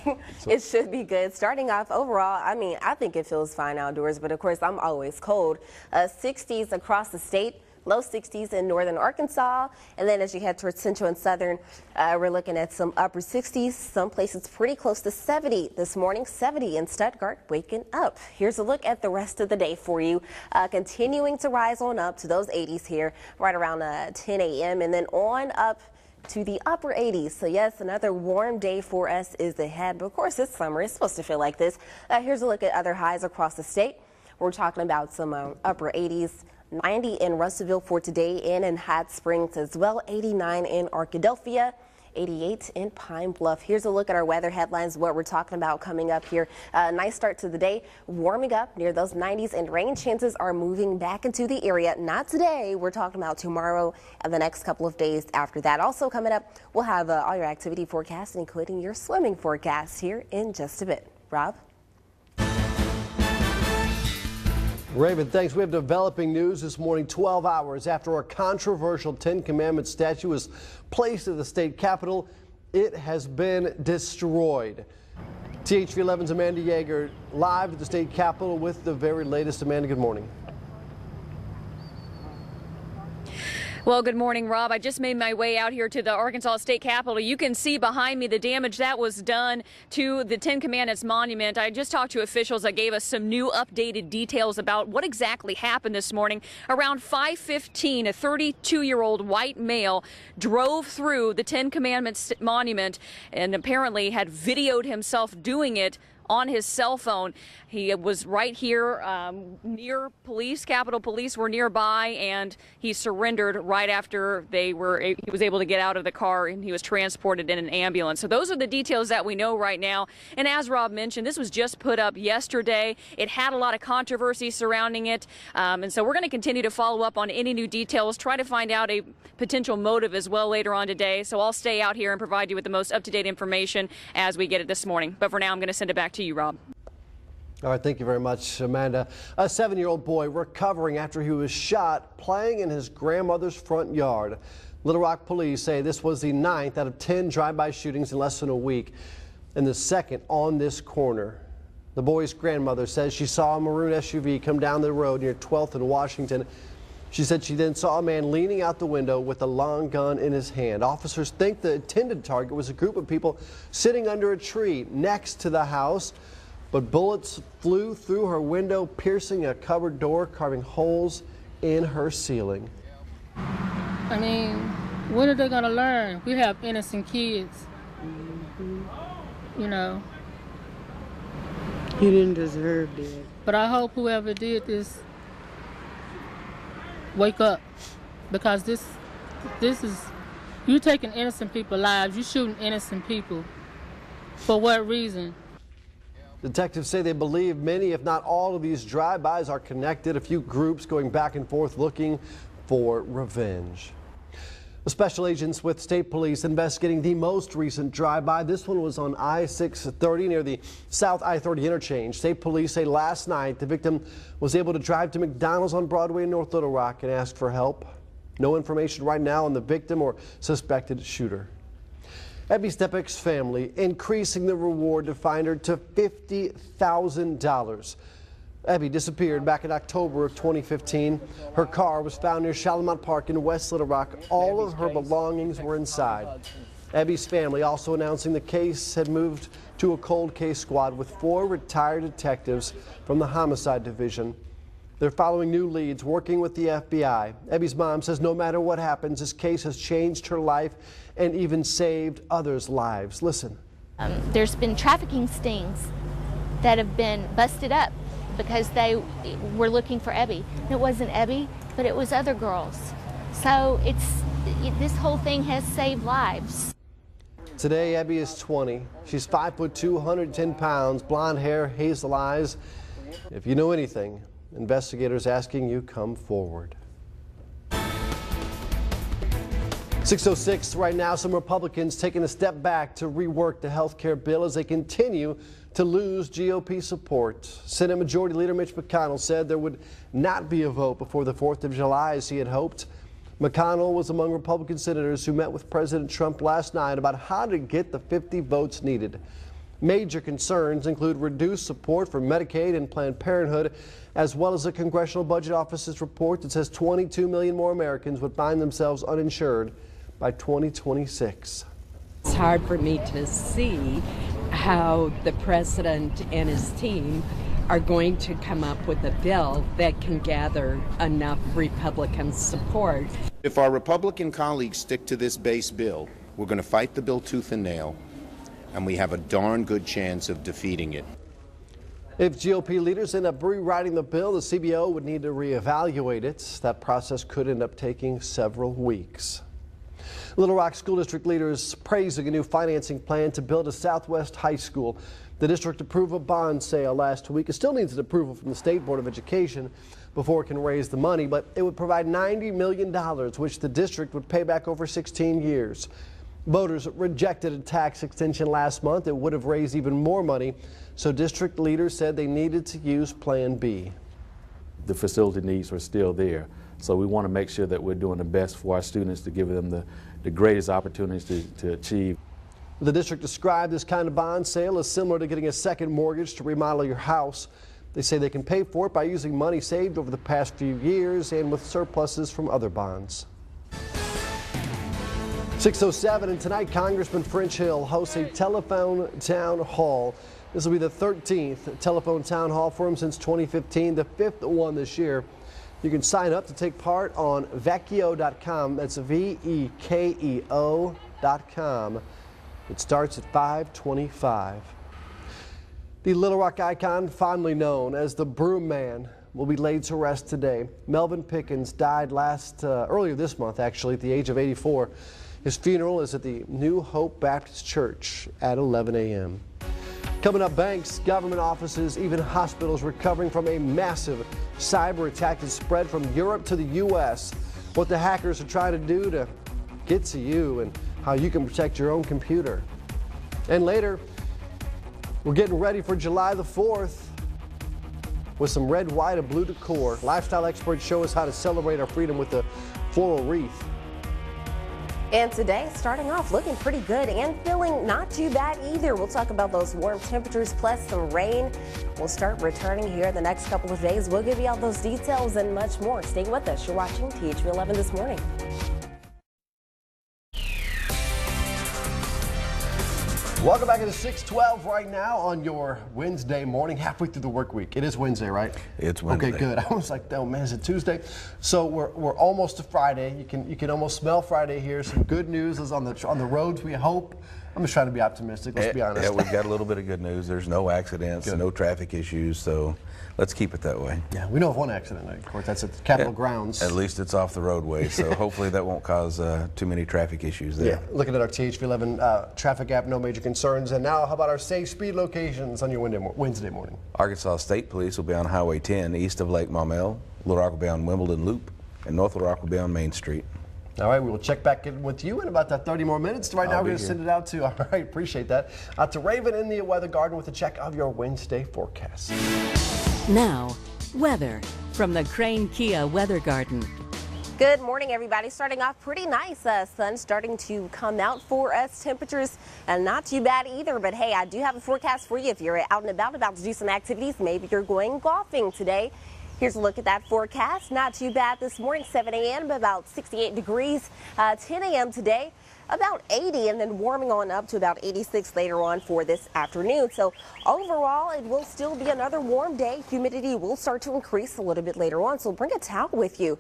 it should be good. Starting off overall, I mean, I think it feels fine outdoors, but of course, I'm always cold. 60s across the state. Low 60s in northern Arkansas, and then as you head towards central and southern, we're looking at some upper 60s, some places pretty close to 70 this morning, 70 in Stuttgart, waking up. Here's a look at the rest of the day for you, continuing to rise on up to those 80s here right around 10 a.m. and then on up to the upper 80s. So yes, another warm day for us is ahead, but of course it's summer, it's supposed to feel like this. Here's a look at other highs across the state. We're talking about some upper 80s. 90 in Russellville for today and in Hot Springs as well. 89 in Arkadelphia. 88 in Pine Bluff. Here's a look at our weather headlines, what we're talking about coming up here. Nice start to the day, warming up near those 90s, and rain chances are moving back into the area. Not today. We're talking about tomorrow and the next couple of days after that. Also coming up, we'll have all your activity forecasts, including your swimming forecast here in just a bit. Rob? Raven, thanks. We have developing news this morning, 12 hours after a controversial Ten Commandments statue was placed at the state capitol. It has been destroyed. THV 11's Amanda Yeager live at the state capitol with the very latest. Amanda, good morning. Well, good morning, Rob. I just made my way out here to the Arkansas State Capitol. You can see behind me the damage that was done to the Ten Commandments monument. I just talked to officials that gave us some new updated details about what exactly happened this morning. Around 5:15, a 32-year-old white male drove through the Ten Commandments monument and apparently had videoed himself doing it on his cell phone. He was right here near police. Capitol Police were nearby, and he surrendered right after he was able to get out of the car, and he was transported in an ambulance. So those are the details that we know right now. And as Rob mentioned, this was just put up yesterday. It had a lot of controversy surrounding it, and so we're going to continue to follow up on any new details, try to find out a potential motive as well later on today. So I'll stay out here and provide you with the most up-to-date information as we get it this morning. But for now, I'm going to send it back to you, Rob. All right, thank you very much, Amanda. A 7-year-old boy recovering after he was shot playing in his grandmother's front yard. Little Rock police say this was the 9th out of 10 drive-by shootings in less than a week, and the 2nd on this corner. The boy's grandmother says she saw a maroon SUV come down the road near 12th and Washington. She said she then saw a man leaning out the window with a long gun in his hand. Officers think the intended target was a group of people sitting under a tree next to the house, but bullets flew through her window, piercing a cupboard door, carving holes in her ceiling. I mean, when are they going to learn? We have innocent kids. You know. You didn't deserve that. But I hope whoever did this wake up, because this is, you taking innocent people's lives, you shooting innocent people. For what reason? Detectives say they believe many, if not all, of these drive-bys are connected. A few groups going back and forth looking for revenge. The special agents with state police investigating the most recent drive-by. This one was on I-630 near the South I-30 interchange. State police say last night the victim was able to drive to McDonald's on Broadway in North Little Rock and ask for help. No information right now on the victim or suspected shooter. Abby Stepek's family increasing the reward to find her to $50,000. Abby disappeared back in October of 2015. Her car was found near Shalimont Park in West Little Rock. All of her belongings were inside. Abby's family also announcing the case had moved to a cold case squad with 4 retired detectives from the homicide division. They're following new leads, working with the FBI. Abby's mom says no matter what happens, this case has changed her life and even saved others' lives. Listen. There's been trafficking stings that have been busted up because they were looking for Abby. It wasn't Abby, but it was other girls. So this whole thing has saved lives. Today, Abby is 20. She's 5'2", 110 pounds, blonde hair, hazel eyes. If you know anything, investigators asking you come forward. 6:06 right now, some Republicans taking a step back to rework the health care bill as they continue to lose GOP support. Senate Majority Leader Mitch McConnell said there would not be a vote before the 4th of July as he had hoped. McConnell was among Republican senators who met with President Trump last night about how to get the 50 votes needed. Major concerns include reduced support for Medicaid and Planned Parenthood, as well as the Congressional Budget Office's report that says 22 million more Americans would find themselves uninsured by 2026. It's hard for me to see how the president and his team are going to come up with a bill that can gather enough Republican support. If our Republican colleagues stick to this base bill, we're going to fight the bill tooth and nail, and we have a darn good chance of defeating it. If GOP leaders end up rewriting the bill, the CBO would need to reevaluate it. That process could end up taking several weeks. Little Rock School District leaders praising a new financing plan to build a Southwest high school. The district approved a bond sale last week. It still needs an approval from the State Board of Education before it can raise the money, but it would provide $90 million, which the district would pay back over 16 years. Voters rejected a tax extension last month. It would have raised even more money, so district leaders said they needed to use Plan B. The facility needs are still there, so we want to make sure that we're doing the best for our students to give them the greatest opportunities to achieve. The district described this kind of bond sale as similar to getting a second mortgage to remodel your house. They say they can pay for it by using money saved over the past few years and with surpluses from other bonds. 6:07, and tonight Congressman French Hill hosts a telephone town hall. This will be the 13th telephone town hall for him since 2015, the 5th one this year. You can sign up to take part on Vekeo.com. That's VEKEO.com. It starts at 5:25. The Little Rock icon, fondly known as the Broom Man, will be laid to rest today. Melvin Pickens died earlier this month, actually, at the age of 84. His funeral is at the New Hope Baptist Church at 11 a.m. Coming up, banks, government offices, even hospitals recovering from a massive cyber attack that spread from Europe to the U.S. What the hackers are trying to do to get to you and how you can protect your own computer. And later, we're getting ready for July the 4th with some red, white, and blue decor. Lifestyle experts show us how to celebrate our freedom with a floral wreath. And today, starting off looking pretty good and feeling not too bad either. We'll talk about those warm temperatures plus some rain. We'll start returning here the next couple of days. We'll give you all those details and much more. Stay with us. You're watching THV 11 this morning. Welcome back to 6:12 right now on your Wednesday morning, halfway through the work week. It is Wednesday, right? It's Wednesday. Okay, good. I was like, oh man, is it Tuesday? So we're almost to Friday. You can almost smell Friday here. Some good news is on the roads, we hope. I'm just trying to be optimistic, let's be honest. Yeah, we've got a little bit of good news. There's no accidents, no traffic issues, so let's keep it that way. Yeah, we know of one accident, of course. That's at the Capitol grounds. At least it's off the roadway, so hopefully that won't cause too many traffic issues there. Yeah, looking at our THV 11 traffic app, no major concerns. And now, how about our safe speed locations on your Wednesday morning? Arkansas State Police will be on Highway 10 east of Lake Maumelle. Little Rock will be on Wimbledon Loop, and North Little Rock will be on Main Street. All right, we will check back in with you in about 30 more minutes. Right now, we're going to send it out to, all right, appreciate that, to Raven in the Weather Garden with a check of your Wednesday forecast. Now, weather from the Crane Kia Weather Garden. Good morning, everybody. Starting off pretty nice. Sun starting to come out for us. Temperatures not too bad either. But hey, I do have a forecast for you. If you're out and about to do some activities, maybe you're going golfing today. Here's a look at that forecast. Not too bad this morning, 7 a.m., about 68 degrees. 10 a.m. today, about 80, and then warming on up to about 86 later on for this afternoon. So overall, it will still be another warm day. Humidity will start to increase a little bit later on, so bring a towel with you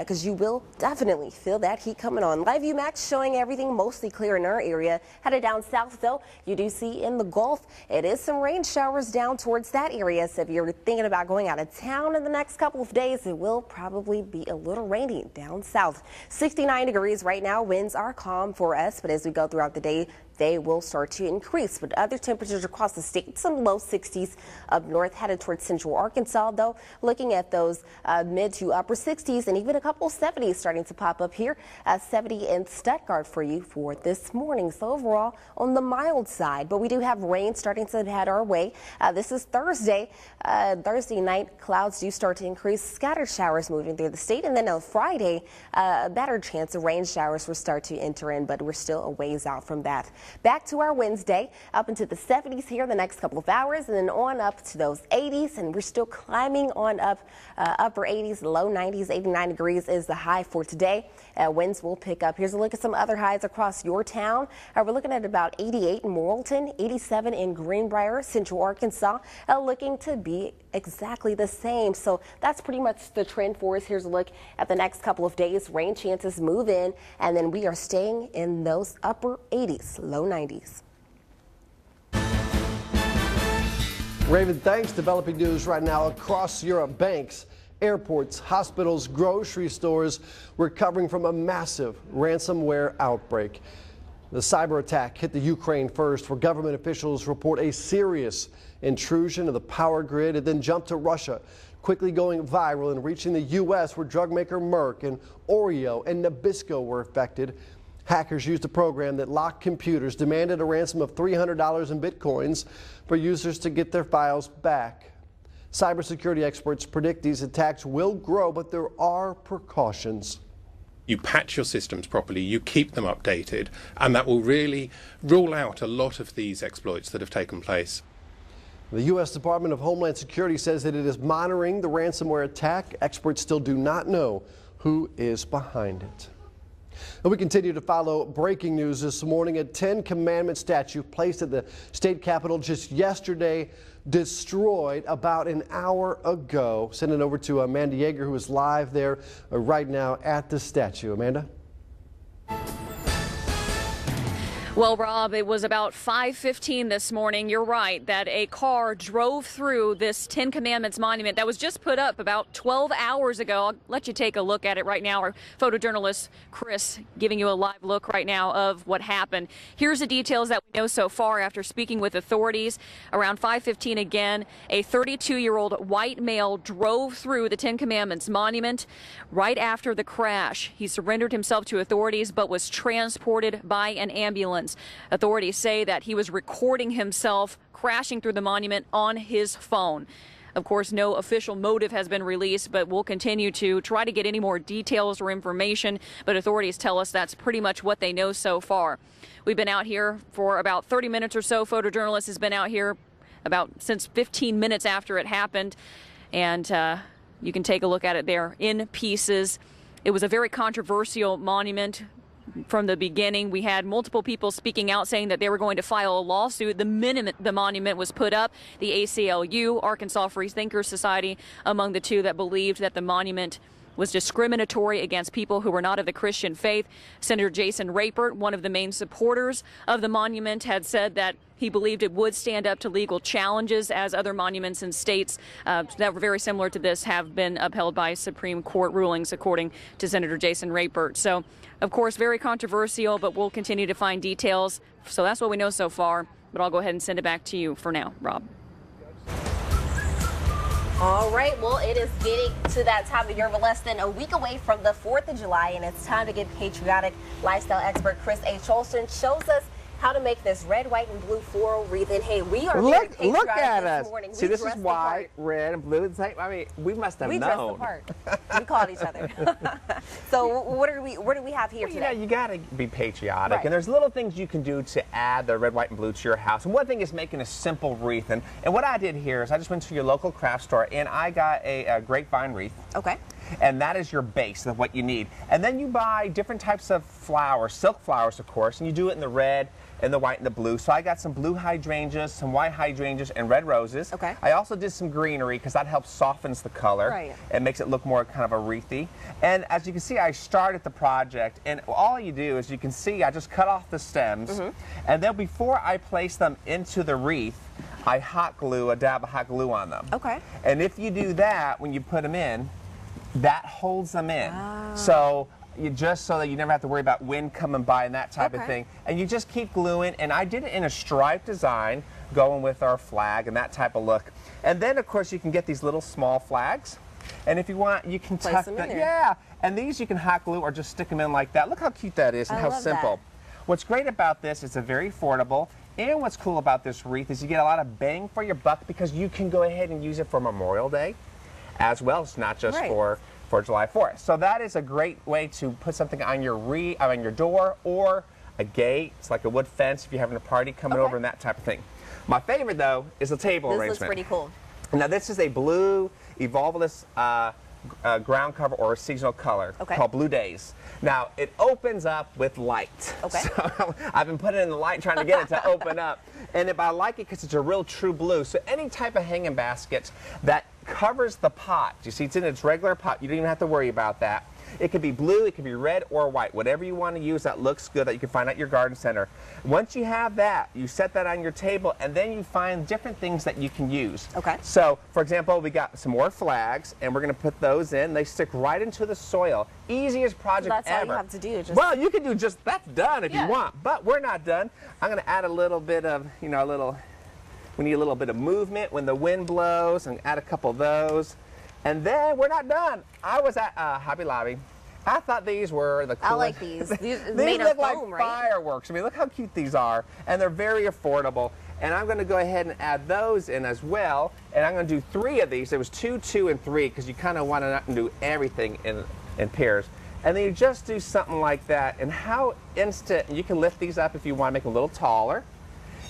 because you will definitely feel that heat coming on. Live View Max showing everything mostly clear in our area. Headed down south, though, you do see in the Gulf, it is some rain showers down towards that area. So if you're thinking about going out of town in the next couple of days, it will probably be a little rainy down south. 69 degrees right now. Winds are calm for us, but as we go throughout the day, they will start to increase. But other temperatures across the state, some low 60s up north, headed towards central Arkansas, though, looking at those mid to upper 60s and even a couple 70s starting to pop up here. 70 in Stuttgart for you for this morning. So overall on the mild side, but we do have rain starting to head our way. This is Thursday. Thursday night, clouds do start to increase, scattered showers moving through the state, and then on Friday, a better chance of rain showers will start to enter in, but we're still a ways out from that. Back to our Wednesday, up into the 70s here the next couple of hours, and then on up to those 80s, and we're still climbing on up, upper 80s, low 90s. 89 degrees is the high for today. Winds will pick up. Here's a look at some other highs across your town. We're looking at about 88 in Morrilton, 87 in Greenbrier, Central Arkansas, looking to be exactly the same. So that's pretty much the trend for us. Here's a look at the next couple of days. Rain chances move in, and then we are staying in those upper 80s, low 90s. Raven, thanks. Developing news right now across Europe. Banks, airports, hospitals, grocery stores recovering from a massive ransomware outbreak. The cyber attack hit the Ukraine first, where government officials report a serious intrusion of the power grid. It then jumped to Russia, quickly going viral and reaching the U.S., where drug maker Merck and Oreo and Nabisco were affected. Hackers used a program that locked computers, demanded a ransom of $300 in bitcoins for users to get their files back. Cybersecurity experts predict these attacks will grow, but there are precautions. You patch your systems properly, you keep them updated, and that will really rule out a lot of these exploits that have taken place. The U.S. Department of Homeland Security says that it is monitoring the ransomware attack. Experts still do not know who is behind it. And we continue to follow breaking news this morning. A Ten Commandments statue placed at the state capitol just yesterday destroyed about an hour ago. Send it over to Amanda Yeager, who is live there right now at the statue. Amanda? Well, Rob, it was about 5:15 this morning. You're right that a car drove through this Ten Commandments monument that was just put up about 12 hours ago. I'll let you take a look at it right now. Our photojournalist Chris giving you a live look right now of what happened. Here's the details that we know so far after speaking with authorities. Around 5:15 again, a 32-year-old white male drove through the Ten Commandments monument right after the crash. He surrendered himself to authorities but was transported by an ambulance. Authorities say that he was recording himself crashing through the monument on his phone. Of course, no official motive has been released, but we'll continue to try to get any more details or information. But authorities tell us that's pretty much what they know so far. We've been out here for about 30 minutes or so. Photojournalist has been out here since 15 minutes after it happened. And you can take a look at it there in pieces. It was a very controversial monument. From the beginning, we had multiple people speaking out saying that they were going to file a lawsuit the minute the monument was put up. The ACLU, Arkansas Free Thinkers Society, among the two that believed that the monument was discriminatory against people who were not of the Christian faith. Senator Jason Rapert, one of the main supporters of the monument, had said that he believed it would stand up to legal challenges, as other monuments in states that were very similar to this have been upheld by Supreme Court rulings, according to Senator Jason Rapert. So, of course, very controversial, but we'll continue to find details. So that's what we know so far, but I'll go ahead and send it back to you for now, Rob. All right, well, it is getting to that time of year. We're less than a week away from the 4th of July, and it's time to get patriotic. Lifestyle expert Chris H. Olson shows us how to make this red, white, and blue floral wreath. And hey, we are Look very at patriotic us. this morning. See, We this is dressed the white, part. red, and blue. It's like, I mean, we must have We known. dressed the part. We called each other. So what do we have here Well, today? you got to be patriotic, Right. and there's little things you can do to add the red, white, and blue to your house. And one thing is making a simple wreath. And what I did here is I just went to your local craft store and I got a grapevine wreath. Okay. And that is your base of what you need. And then you buy different types of flowers, silk flowers, of course, and you do it in the red and the white and the blue. So I got some blue hydrangeas, some white hydrangeas, and red roses. Okay. I also did some greenery because that helps softens the color. Right. And makes it look more kind of a wreathy. And as you can see, I started the project, and all you do is you can see I just cut off the stems, and then before I place them into the wreath, I hot glue a dab of hot glue on them. Okay. And if you do that when you put them in, that holds them in. So you just so that you never have to worry about wind coming by and that type of thing. And you just keep gluing. And I did it in a striped design, going with our flag and that type of look. And then of course you can get these little small flags. And if you want, you can Place tuck them in them. there. Yeah. And these you can hot glue or just stick them in like that. Look how cute that is and I how love simple. that. What's great about this is it's very affordable. And what's cool about this wreath is you get a lot of bang for your buck because you can go ahead and use it for Memorial Day as well. It's not just for July 4th. So that is a great way to put something on your on your door or a gate. It's like a wood fence if you're having a party coming over and that type of thing. My favorite though is the table This arrangement. looks pretty cool. Now this is a blue Evolvolus ground cover or a seasonal color called Blue Days. Now it opens up with light. Okay. So I've been putting it in the light trying to get it to open up. And I like it because it's a real true blue. So any type of hanging baskets that covers the pot, you see it's in its regular pot, you don't even have to worry about that. It could be blue, it could be red or white, whatever you want to use that looks good that you can find at your garden center. Once you have that, you set that on your table and then you find different things that you can use. Okay. So, for example, we got some more flags and we're going to put those in. They stick right into the soil. Easiest project That's ever. all you have to do. Just Well, you can do just, that's done if you want, but we're not done. I'm going to add a little bit of, we need a little bit of movement when the wind blows and add a couple of those. And then we're not done. I was at Hobby Lobby. I thought these were the coolest. I like these. These These made look of like foam, right? fireworks. I mean, look how cute these are. And they're very affordable. And I'm going to go ahead and add those in as well. And I'm going to do 3 of these. There was 2, 2, and 3 because you kind of want to not do everything in pairs. And then you just do something like that. And how instant. You can lift these up if you want to make them a little taller.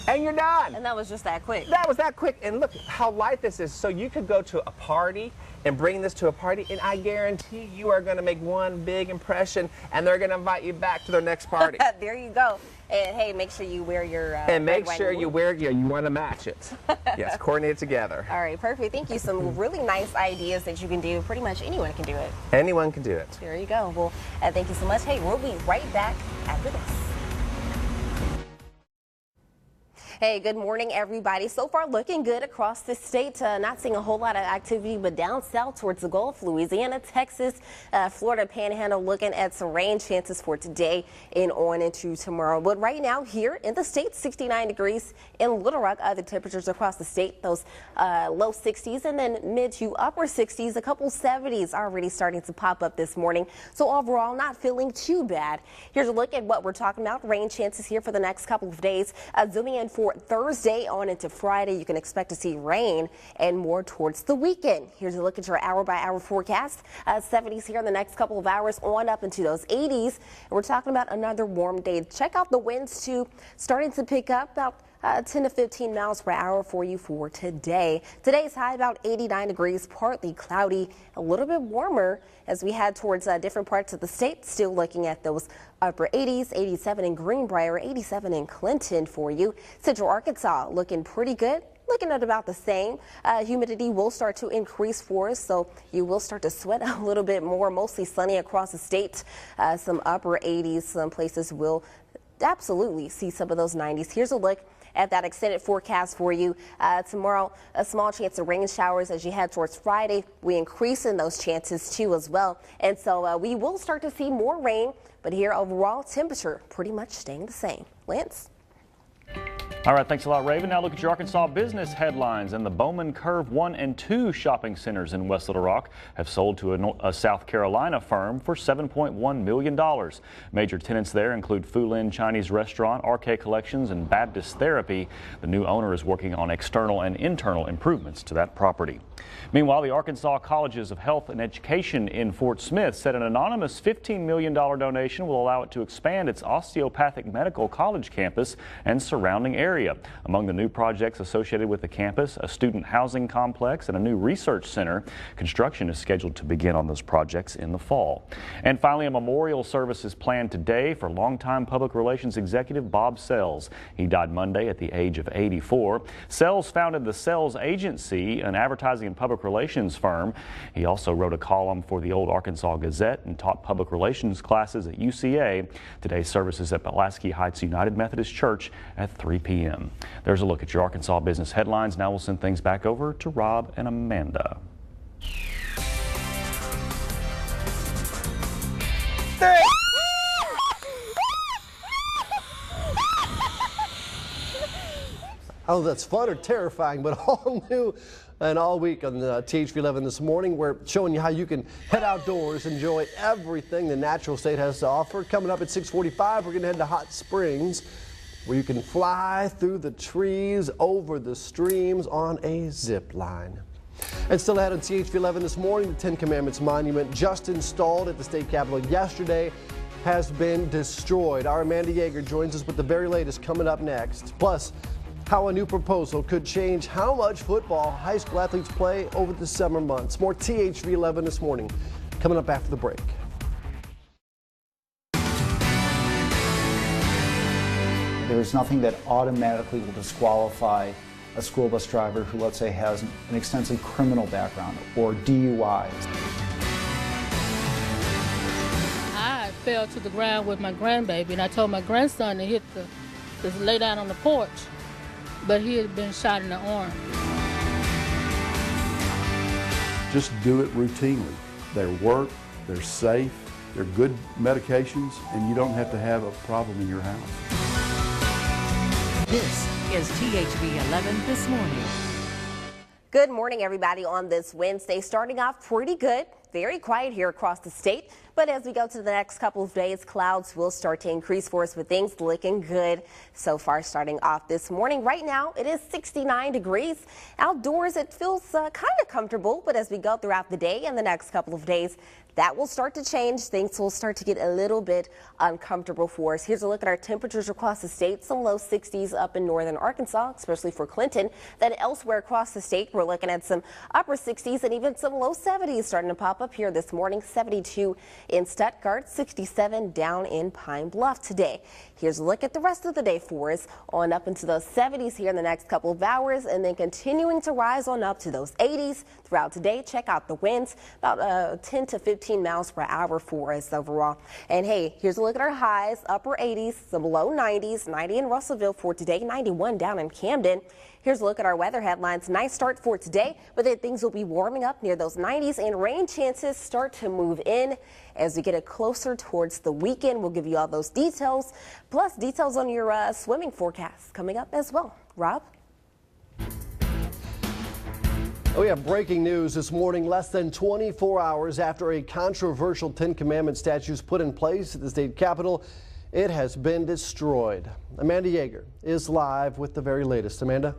And you're done. And that was just that quick. That was that quick. And look how light this is. So you could go to a party and bring this to a party, and I guarantee you are going to make one big impression, and they're going to invite you back to their next party. There you go. And hey, make sure you wear your and make red, white, sure and you blue. wear you want to match it. Yes, coordinate it together. All right, perfect. Thank you. Some really nice ideas that you can do. Pretty much anyone can do it. Anyone can do it. There you go. Well, thank you so much. Hey, we'll be right back after this. Hey, good morning, everybody. So far, looking good across the state. Not seeing a whole lot of activity, but down south towards the Gulf, Louisiana, Texas, Florida Panhandle, looking at some rain chances for today and on into tomorrow. But right now, here in the state, 69 degrees in Little Rock. Other temperatures across the state, those low 60s and then mid to upper 60s. A couple 70s already starting to pop up this morning. So overall, not feeling too bad. Here's a look at what we're talking about. Rain chances here for the next couple of days. Zooming in for Thursday on into Friday, you can expect to see rain and more towards the weekend. Here's a look at your hour-by-hour forecast. 70s here in the next couple of hours on up into those 80s. And we're talking about another warm day. Check out the winds too, starting to pick up about 10 to 15 miles per hour for you for today. Today's high about 89 degrees, partly cloudy, a little bit warmer as we head towards different parts of the state. Still looking at those upper 80s, 87 in Greenbrier, 87 in Clinton for you. Central Arkansas looking pretty good. Looking at about the same. Humidity will start to increase for us, so you will start to sweat a little bit more. Mostly sunny across the state. Some upper 80s. Some places will absolutely see some of those 90s. Here's a look at that extended forecast for you. Tomorrow, a small chance of rain showers as you head towards Friday. We increase in those chances too as well. And so we will start to see more rain, but here overall temperature pretty much staying the same. Lance? All right, thanks a lot, Raven. Now look at your Arkansas business headlines. And the Bowman Curve 1 and 2 shopping centers in West Little Rock have sold to a South Carolina firm for $7.1 million. Major tenants there include Fulin Chinese Restaurant, RK Collections, and Baptist Therapy. The new owner is working on external and internal improvements to that property. Meanwhile, the Arkansas Colleges of Health and Education in Fort Smith said an anonymous $15 million donation will allow it to expand its osteopathic medical college campus and surrounding area. Among the new projects associated with the campus, a student housing complex and a new research center. Construction is scheduled to begin on those projects in the fall. And finally, a memorial service is planned today for longtime public relations executive Bob Sells. He died Monday at the age of 84. Sells founded the Sells Agency, an advertising and public relations firm. He also wrote a column for the Old Arkansas Gazette and taught public relations classes at UCA. Today's service is at Pulaski Heights United Methodist Church at 3 p.m. There's a look at your Arkansas business headlines. Now we'll send things back over to Rob and Amanda. Oh, that's fun or terrifying, but all new and all week on the THV11 this morning. We're showing you how you can head outdoors, enjoy everything the natural state has to offer. Coming up at 6:45, we're going to head to Hot Springs, where you can fly through the trees, over the streams on a zip line. And still ahead on THV11 this morning, the Ten Commandments monument just installed at the state capitol yesterday has been destroyed. Our Amanda Yeager joins us with the very latest coming up next. Plus, how a new proposal could change how much football high school athletes play over the summer months. More THV11 this morning, coming up after the break. There is nothing that automatically will disqualify a school bus driver who, let's say, has an extensive criminal background or DUIs. I fell to the ground with my grandbaby, and I told my grandson to just lay down on the porch, but he had been shot in the arm. Just do it routinely. They work, they're safe, they're good medications, and you don't have to have a problem in your house. This is THV 11 This Morning. Good morning, everybody, on this Wednesday. Starting off pretty good. Very quiet here across the state. But as we go to the next couple of days, clouds will start to increase for us with things looking good so far starting off this morning. Right now, it is 69 degrees. Outdoors, it feels kind of comfortable. But as we go throughout the day and the next couple of days, that will start to change. Things will start to get a little bit uncomfortable for us. Here's a look at our temperatures across the state. Some low 60s up in northern Arkansas, especially for Clinton. Then elsewhere across the state, we're looking at some upper 60s and even some low 70s starting to pop up here this morning. 72 in Stuttgart, 67 down in Pine Bluff today. Here's a look at the rest of the day for us, on up into those 70s here in the next couple of hours, and then continuing to rise on up to those 80s throughout today. Check out the winds, about 10 to 15 miles per hour for us overall. And hey, here's a look at our highs, upper 80s, some low 90s, 90 in Russellville for today, 91 down in Camden. Here's a look at our weather headlines. Nice start for today, but then things will be warming up near those 90s, and rain chances start to move in as we get it closer towards the weekend. We'll give you all those details, plus details on your swimming forecast coming up as well. Rob? We have breaking news this morning. Less than 24 hours after a controversial Ten Commandments statue is put in place at the state capitol, it has been destroyed. Amanda Yeager is live with the very latest. Amanda?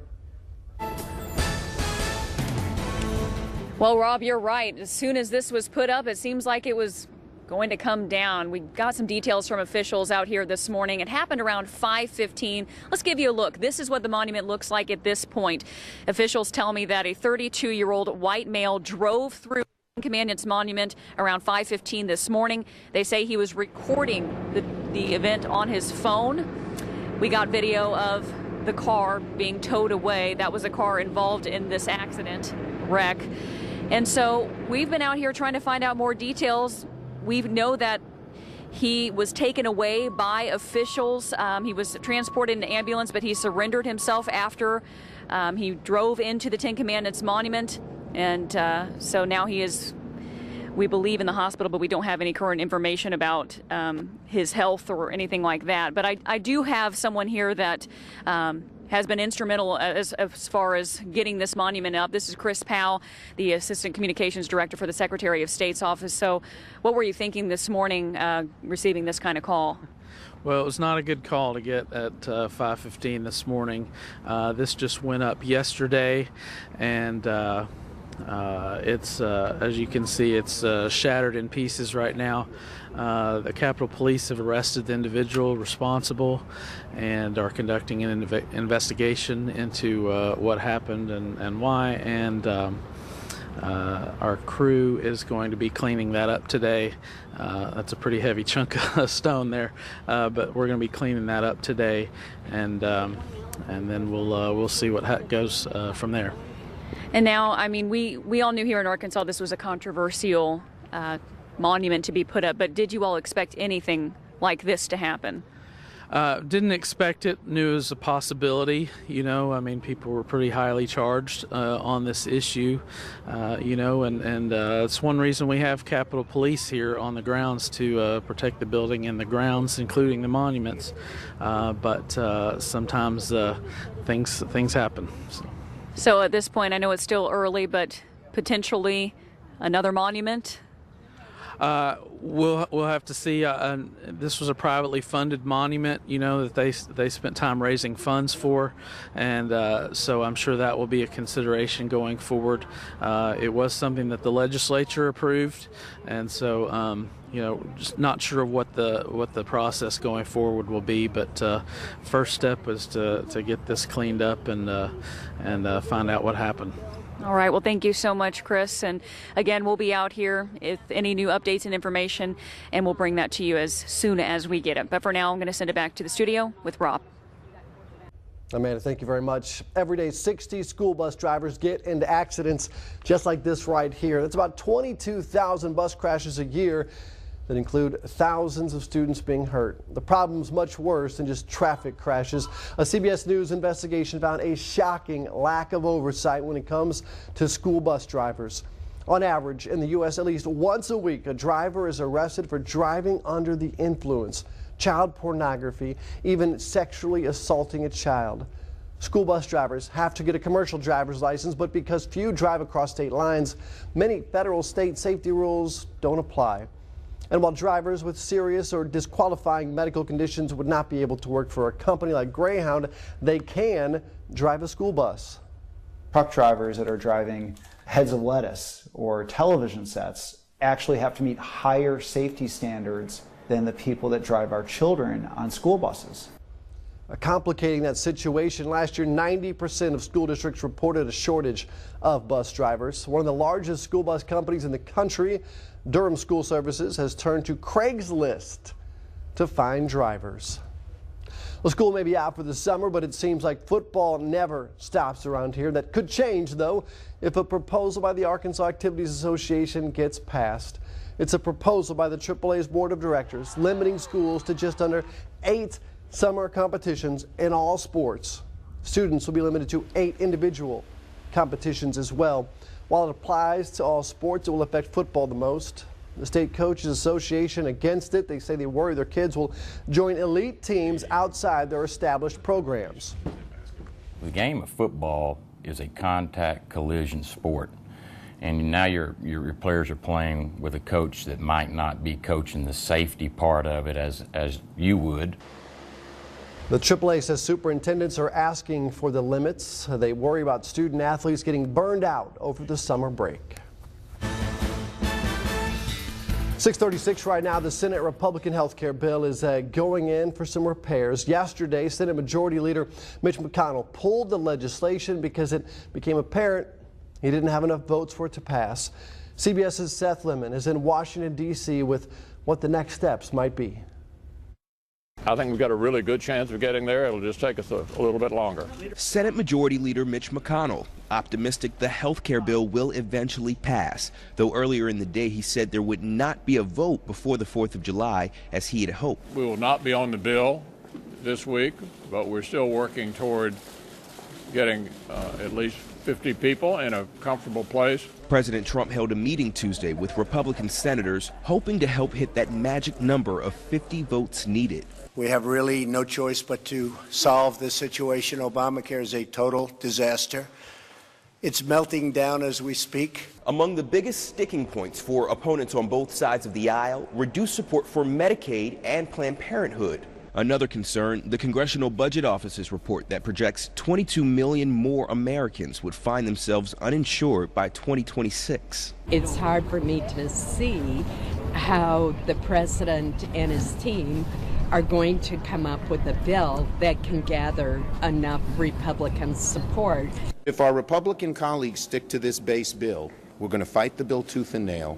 Well, Rob, you're right. As soon as this was put up, it seems like it was going to come down. We got some details from officials out here this morning. It happened around 5:15. Let's give you a look. This is what the monument looks like at this point. Officials tell me that a 32-year-old white male drove through Commandments Monument around 5:15 this morning. They say he was recording the event on his phone. We got video of the car being towed away. That was a car involved in this accident wreck. And so we've been out here trying to find out more details. We know that he was taken away by officials. He was transported in an ambulance, but he surrendered himself after he drove into the Ten Commandments Monument. And so now he is, we believe, in the hospital, but we don't have any current information about his health or anything like that. But I do have someone here that has been instrumental as far as getting this monument up. This is Chris Powell, the Assistant Communications Director for the Secretary of State's office. So what were you thinking this morning receiving this kind of call? Well, it was not a good call to get at 5:15 this morning. This just went up yesterday, and it's, as you can see, it's shattered in pieces right now. The Capitol Police have arrested the individual responsible and are conducting an investigation into what happened and why. And our crew is going to be cleaning that up today. That's a pretty heavy chunk of stone there, but we're going to be cleaning that up today, and then we'll see what goes from there. And now, I mean, we all knew here in Arkansas this was a controversial monument to be put up, but did you all expect anything like this to happen? Didn't expect it, knew it was a possibility. I mean, people were pretty highly charged on this issue, and it's one reason we have Capitol Police here on the grounds to protect the building and the grounds, including the monuments. But sometimes things happen. So at this point, I know it's still early, but potentially another monument? We'll have to see. This was a privately funded monument, that they spent time raising funds for, and so I'm sure that will be a consideration going forward. It was something that the legislature approved, and so just not sure what the process going forward will be. But first step was to get this cleaned up and find out what happened. All right. Well, thank you so much, Chris. And again, we'll be out here if any new updates and information, and we'll bring that to you as soon as we get it. But for now, I'm going to send it back to the studio with Rob. Amanda, thank you very much. Every day, 60 school bus drivers get into accidents just like this right here. That's about 22,000 bus crashes a year that include thousands of students being hurt. The problem's much worse than just traffic crashes. A CBS News investigation found a shocking lack of oversight when it comes to school bus drivers. On average, in the U.S., at least once a week, a driver is arrested for driving under the influence, child pornography, even sexually assaulting a child. School bus drivers have to get a commercial driver's license, but because few drive across state lines, many federal state safety rules don't apply. And while drivers with serious or disqualifying medical conditions would not be able to work for a company like Greyhound, they can drive a school bus. Truck drivers that are driving heads of lettuce or television sets actually have to meet higher safety standards than the people that drive our children on school buses. Complicating that situation, last year 90% of school districts reported a shortage of bus drivers. One of the largest school bus companies in the country, Durham School Services, has turned to Craigslist to find drivers. Well, school may be out for the summer, but it seems like football never stops around here. That could change, though, if a proposal by the Arkansas Activities Association gets passed. It's a proposal by the AAA's Board of Directors limiting schools to just under 8 summer competitions in all sports. Students will be limited to 8 individual competitions as well. While it applies to all sports, it will affect football the most. The State Coaches Association against it. They say they worry their kids will join elite teams outside their established programs. The game of football is a contact collision sport. And now your players are playing with a coach that might not be coaching the safety part of it as you would. The AAA says superintendents are asking for the limits. They worry about student athletes getting burned out over the summer break. 6:36 right now. The Senate Republican health care bill is going in for some repairs. Yesterday, Senate Majority Leader Mitch McConnell pulled the legislation because it became apparent he didn't have enough votes for it to pass. CBS's Seth Lemon is in Washington, D.C. with what the next steps might be. I think we've got a really good chance of getting there. It'll just take us a little bit longer. Senate Majority Leader Mitch McConnell optimistic the health care bill will eventually pass, though earlier in the day he said there would not be a vote before the 4th of July as he had hoped. We will not be on the bill this week, but we're still working toward getting at least 50 people in a comfortable place. President Trump held a meeting Tuesday with Republican senators hoping to help hit that magic number of 50 votes needed. We have really no choice but to solve this situation. Obamacare is a total disaster. It's melting down as we speak. Among the biggest sticking points for opponents on both sides of the aisle, reduced support for Medicaid and Planned Parenthood. Another concern, the Congressional Budget Office's report that projects 22 million more Americans would find themselves uninsured by 2026. It's hard for me to see how the president and his team are going to come up with a bill that can gather enough Republican support. If our Republican colleagues stick to this base bill, we're going to fight the bill tooth and nail,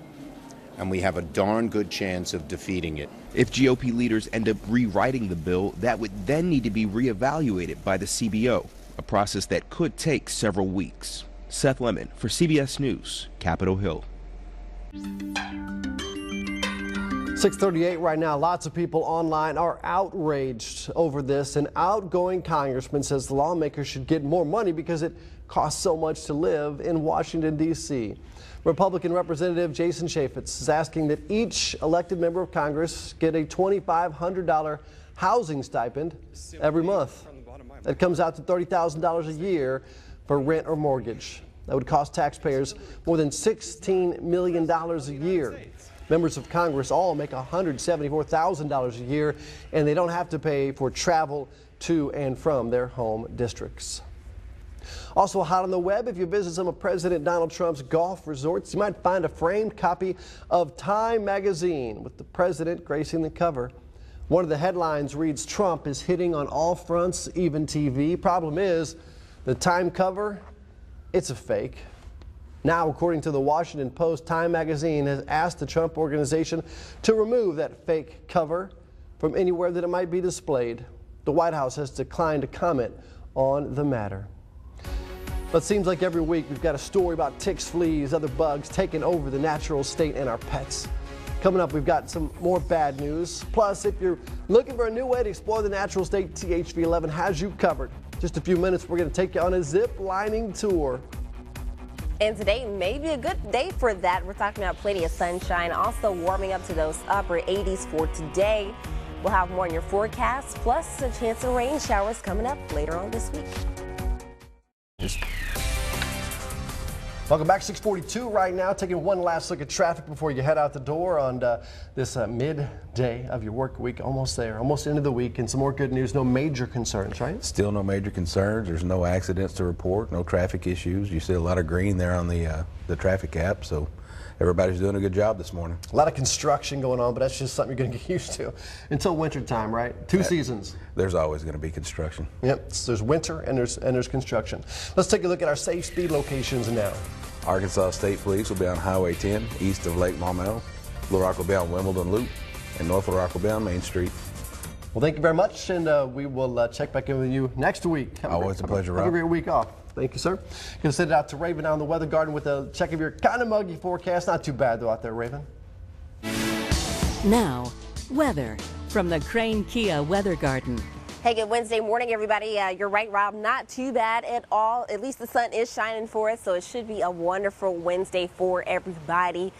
and we have a darn good chance of defeating it. If GOP leaders end up rewriting the bill, that would then need to be reevaluated by the CBO, a process that could take several weeks. Seth Lemon for CBS News, Capitol Hill. 6:38 right now. Lots of people online are outraged over this. An outgoing congressman says the lawmakers should get more money because it costs so much to live in Washington, D.C. Republican Representative Jason Chaffetz is asking that each elected member of Congress get a $2,500 housing stipend every month. That comes out to $30,000 a year for rent or mortgage. That would cost taxpayers more than $16 million a year. Members of Congress all make $174,000 a year, and they don't have to pay for travel to and from their home districts. Also hot on the web, if you visit some of President Donald Trump's golf resorts, you might find a framed copy of Time magazine with the president gracing the cover. One of the headlines reads, "Trump is hitting on all fronts, even TV." Problem is, the Time cover, it's a fake. Now, according to the Washington Post, Time magazine has asked the Trump organization to remove that fake cover from anywhere that it might be displayed. The White House has declined to comment on the matter. But it seems like every week we've got a story about ticks, fleas, other bugs taking over the natural state and our pets. Coming up, we've got some more bad news. Plus, if you're looking for a new way to explore the natural state, THV 11 has you covered. Just a few minutes, we're going to take you on a zip lining tour. And today may be a good day for that. We're talking about plenty of sunshine, also warming up to those upper 80s for today. We'll have more in your forecast, plus a chance of rain showers coming up later on this week. Welcome back. 6:42 right now. Taking one last look at traffic before you head out the door on this midday of your work week. Almost there, almost into the week, and some more good news. No major concerns, right? Still no major concerns. There's no accidents to report, no traffic issues. You see a lot of green there on the traffic app, so everybody's doing a good job this morning. A lot of construction going on, but that's just something you're going to get used to until winter time, right? Two seasons. There's always going to be construction. Yep. So there's winter and there's construction. Let's take a look at our safe speed locations now. Arkansas State Police will be on Highway 10 east of Lake Maumelle. Little Rock will be on Wimbledon Loop, and North Little Rock will be on Main Street. Well, thank you very much, and we will check back in with you next week. Always a pleasure, Rob. Have a great week off. Thank you, sir. Going to send it out to Raven on the Weather Garden with a check of your kind of muggy forecast. Not too bad, though, out there, Raven. Now, weather from the Crane Kia Weather Garden. Hey, good Wednesday morning, everybody. You're right, Rob. Not too bad at all. At least the sun is shining for us, so it should be a wonderful Wednesday for everybody.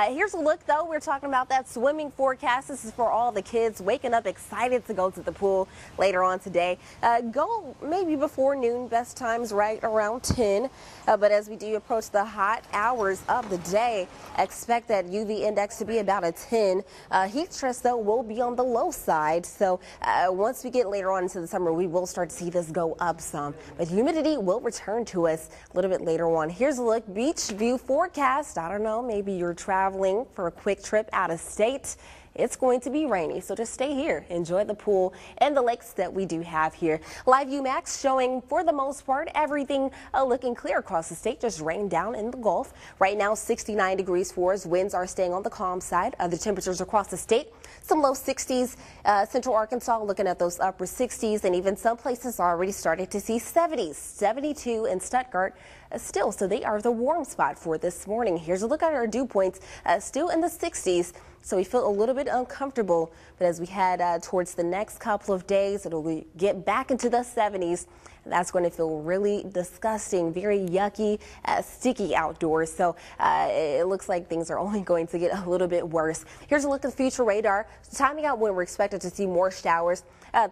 Here's a look, though. We're talking about that swimming forecast. This is for all the kids waking up excited to go to the pool later on today. Go maybe before noon. Best times right around 10. But as we do approach the hot hours of the day, expect that UV index to be about a 10. Heat stress, though, will be on the low side. So once we get later on into the summer, we will start to see this go up some, but humidity will return to us a little bit later on. Here's a look, beach view forecast. I don't know, maybe you're traveling for a quick trip out of state. It's going to be rainy, so just stay here. Enjoy the pool and the lakes that we do have here. Live UMAX showing, for the most part, everything looking clear across the state. Just rain down in the Gulf. Right now, 69 degrees for us. Winds are staying on the calm side. The temperatures across the state, some low 60s. Central Arkansas looking at those upper 60s, and even some places already started to see 70s. 72 in Stuttgart still, so they are the warm spot for this morning. Here's a look at our dew points, still in the 60s. So we feel a little bit uncomfortable, but as we head towards the next couple of days, it'll get back into the 70s. That's going to feel really disgusting, very yucky, sticky outdoors. So it looks like things are only going to get a little bit worse. Here's a look at the future radar, timing out when we're expected to see more showers.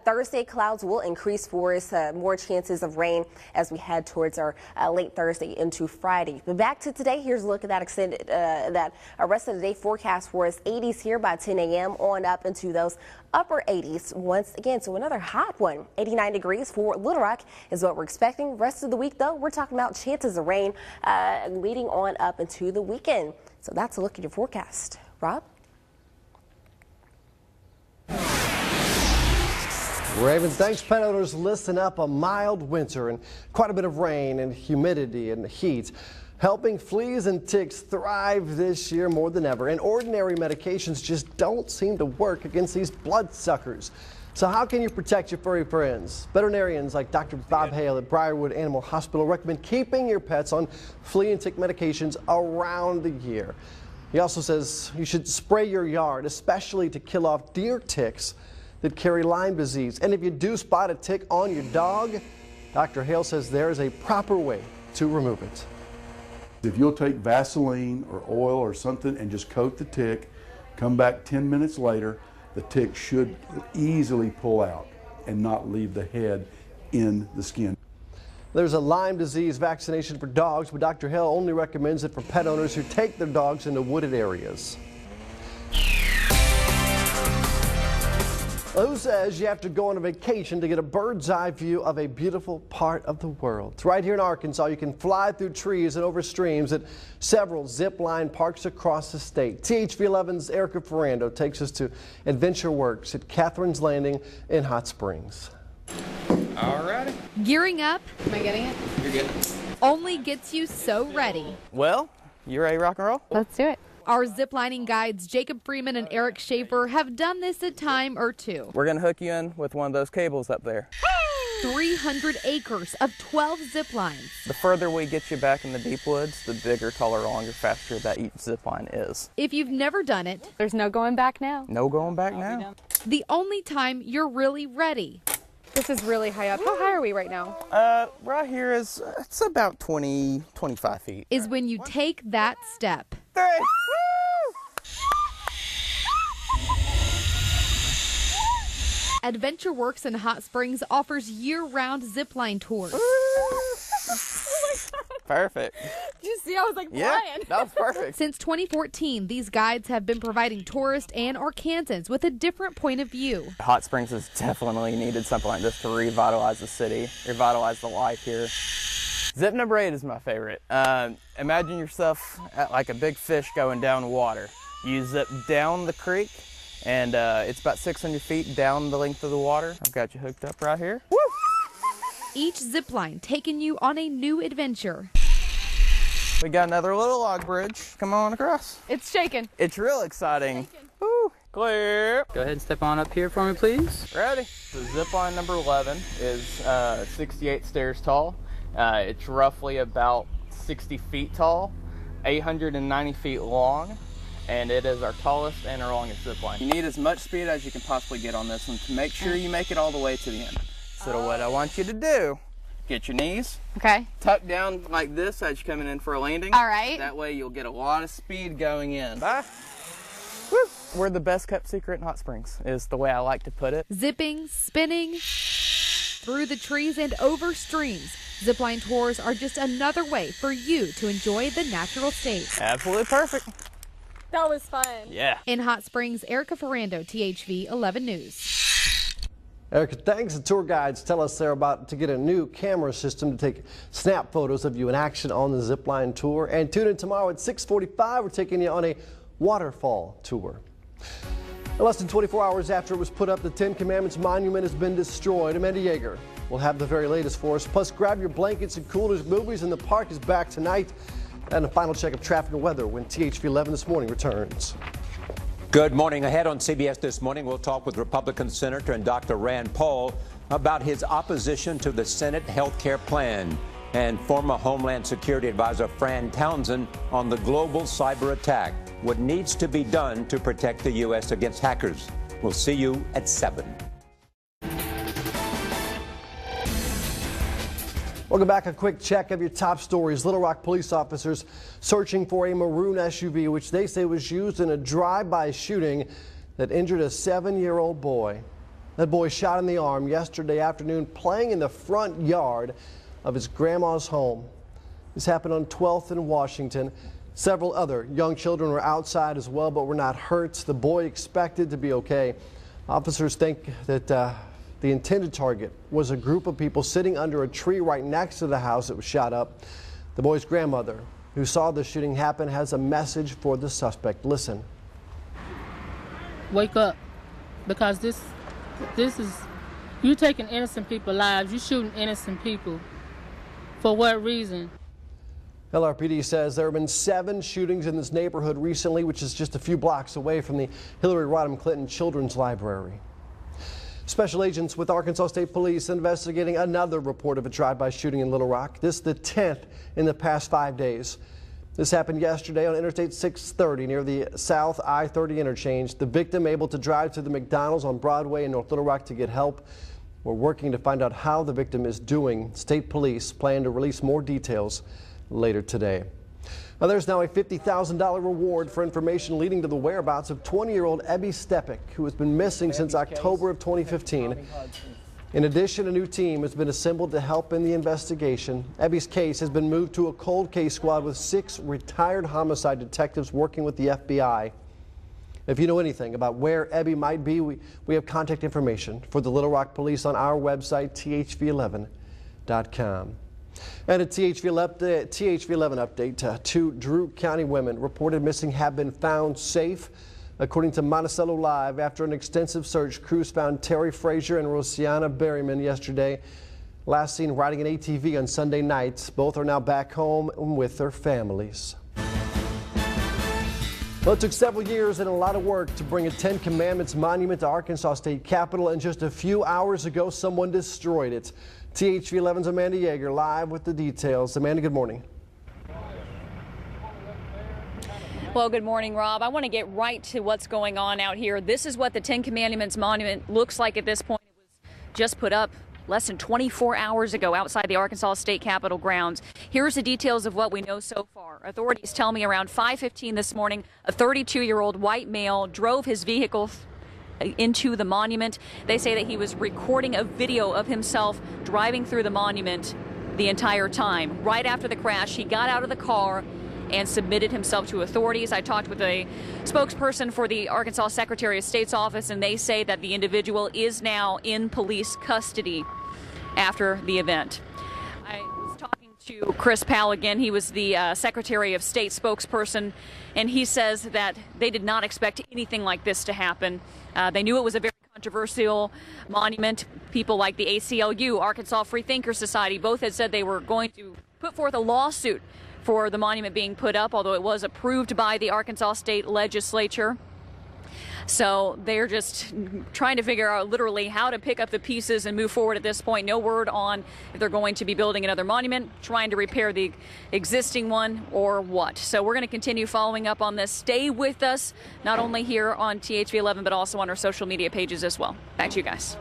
Thursday, clouds will increase for us, more chances of rain as we head towards our late Thursday into Friday. But back to today, here's a look at that extended, that rest of the day forecast for us. 80s here by 10 a.m. on up into those upper 80s once again. So another hot one. 89 degrees for Little Rock is what we're expecting. Rest of the week, though, we're talking about chances of rain leading on up into the weekend. So that's a look at your forecast. Rob? Raven, thanks. Pet owners, listen up. A mild winter and quite a bit of rain and humidity and heat helping fleas and ticks thrive this year more than ever. And ordinary medications just don't seem to work against these bloodsuckers. So how can you protect your furry friends? Veterinarians like Dr. Bob Hale at Briarwood Animal Hospital recommend keeping your pets on flea and tick medications around the year. He also says you should spray your yard, especially to kill off deer ticks that carry Lyme disease. And if you do spot a tick on your dog, Dr. Hale says there is a proper way to remove it. If you'll take Vaseline or oil or something and just coat the tick, come back 10 minutes later, the tick should easily pull out and not leave the head in the skin. There's a Lyme disease vaccination for dogs, but Dr. Hale only recommends it for pet owners who take their dogs into wooded areas. Who says you have to go on a vacation to get a bird's eye view of a beautiful part of the world? Right here in Arkansas, you can fly through trees and over streams at several zip line parks across the state. THV 11's Erica Ferrando takes us to Adventure Works at Catherine's Landing in Hot Springs. All righty. Gearing up. Am I getting it? You're getting it. Only gets you so ready. Well, you ready to rock and roll? Let's do it. Our ziplining guides, Jacob Freeman and Eric Schaefer, have done this a time or two. We're going to hook you in with one of those cables up there. 300 acres of 12 zip lines. The further we get you back in the deep woods, the bigger, taller, longer, faster that each zip line is. If you've never done it, there's no going back now. No going back now. The only time you're really ready. This is really high up. How high are we right now? Right here is, it's about 20, 25 feet. Is when you take that step. 3. Adventure Works in Hot Springs offers year-round zipline tours. Perfect. Did you see? I was like yeah, flying. That was perfect. Since 2014, these guides have been providing tourists and Arkansans with a different point of view. Hot Springs has definitely needed something like this to revitalize the city, revitalize the life here. Zip number 8 is my favorite. Imagine yourself at like a big fish going down the water. You zip down the creek, and it's about 600 feet down the length of the water. I've got you hooked up right here. Woo! Each zip line taking you on a new adventure. We got another little log bridge. Come on across. It's shaking. It's real exciting. Woo! Clear. Go ahead and step on up here for me, please. Ready. So zip line number 11 is 68 stairs tall. It's roughly about 60 feet tall, 890 feet long, and it is our tallest and our longest zip line. You need as much speed as you can possibly get on this one to make sure you make it all the way to the end. So what I want you to do, get your knees. Okay. Tuck down like this as you're coming in for a landing. All right. That way you'll get a lot of speed going in. Bye. Woo. We're the best kept secret in Hot Springs, is the way I like to put it. Zipping, spinning, through the trees and over streams. Zipline tours are just another way for you to enjoy the natural state. Absolutely perfect. That was fun. Yeah. In Hot Springs, Erica Ferrando, THV 11 News. Erica, thanks. The tour guides tell us they're about to get a new camera system to take snap photos of you in action on the zipline tour. And tune in tomorrow at 6:45. We're taking you on a waterfall tour. Less than 24 hours after it was put up, the Ten Commandments monument has been destroyed. Amanda Yeager will have the very latest for us. Plus, grab your blankets and coolers. Movies in the Park is back tonight. And a final check of traffic and weather when THV 11 this morning returns. Good morning. Ahead on CBS This Morning, we'll talk with Republican Senator and Dr. Rand Paul about his opposition to the Senate health care plan, and former Homeland Security Advisor Fran Townsend on the global cyber attack, what needs to be done to protect the U.S. against hackers. We'll see you at 7. Welcome back. A quick check of your top stories. Little Rock police officers searching for a maroon SUV, which they say was used in a drive-by shooting that injured a 7-year-old boy. That boy shot in the arm yesterday afternoon playing in the front yard of his grandma's home. This happened on 12th in Washington. Several other young children were outside as well, but were not hurt. The boy expected to be okay. Officers think that the intended target was a group of people sitting under a tree right next to the house that was shot up. The boy's grandmother, who saw the shooting happen, has a message for the suspect. Listen. Wake up, because this is, you taking innocent people's lives. You shooting innocent people. For what reason? LRPD says there have been 7 shootings in this neighborhood recently, which is just a few blocks away from the Hillary Rodham Clinton Children's Library. Special agents with Arkansas State Police investigating another report of a drive-by shooting in Little Rock. This is the 10th in the past 5 days. This happened yesterday on Interstate 630 near the South I-30 interchange. The victim able to drive to the McDonald's on Broadway in North Little Rock to get help. We're working to find out how the victim is doing. State police plan to release more details later today. Now, there's now a $50,000 reward for information leading to the whereabouts of 20-year-old Ebby Stepik, who has been missing since October of 2015. In addition, a new team has been assembled to help in the investigation. Ebby's case has been moved to a cold case squad with 6 retired homicide detectives working with the FBI. If you know anything about where Ebby might be, we have contact information for the Little Rock Police on our website, thv11.com. And a THV11 update, 2 Drew County women reported missing have been found safe. According to Monticello Live, after an extensive search, crews found Terry Frazier and Rosianna Berryman yesterday. Last seen riding an ATV on Sunday night. Both are now back home with their families. Well, it took several years and a lot of work to bring a 10 Commandments monument to Arkansas State Capitol, and just a few hours ago, someone destroyed it. THV11's Amanda Yeager live with the details. Amanda, good morning. Well, good morning, Rob. I want to get right to what's going on out here. This is what the 10 Commandments monument looks like at this point. It was just put up less than 24 hours ago outside the Arkansas State Capitol grounds. Here's the details of what we know so far. Authorities tell me around 5:15 this morning, a 32-year-old white male drove his vehicle into the monument. They say that he was recording a video of himself driving through the monument the entire time. Right after the crash, he got out of the car and submitted himself to authorities. I talked with a spokesperson for the Arkansas Secretary of State's office, and they say that the individual is now in police custody after the event. I was talking to Chris Powell again. He was the Secretary of State spokesperson, and he says that they did not expect anything like this to happen. They knew it was a very controversial monument. People like the ACLU, Arkansas Free Thinker Society, both had said they were going to put forth a lawsuit for the monument being put up, although it was approved by the Arkansas State Legislature. So they're just trying to figure out literally how to pick up the pieces and move forward at this point. No word on if they're going to be building another monument, trying to repair the existing one, or what. So we're going to continue following up on this. Stay with us, not only here on THV11, but also on our social media pages as well. Back to you guys.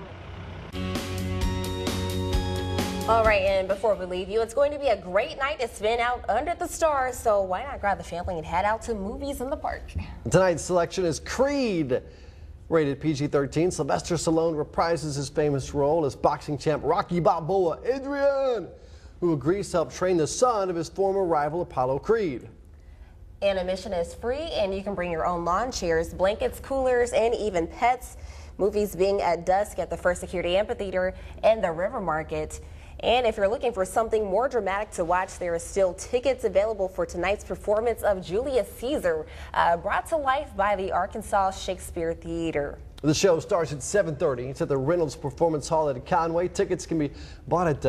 All right, and before we leave you, it's going to be a great night to spend out under the stars, so why not grab the family and head out to movies in the park? Tonight's selection is Creed. Rated PG-13, Sylvester Stallone reprises his famous role as boxing champ Rocky Balboa, Adrian, who agrees to help train the son of his former rival Apollo Creed. And admission is free, and you can bring your own lawn chairs, blankets, coolers, and even pets. Movies being at dusk at the First Security Amphitheater and the River Market. And if you're looking for something more dramatic to watch, there are still tickets available for tonight's performance of Julius Caesar, brought to life by the Arkansas Shakespeare Theater. The show starts at 7:30. It's at the Reynolds Performance Hall at Conway. Tickets can be bought at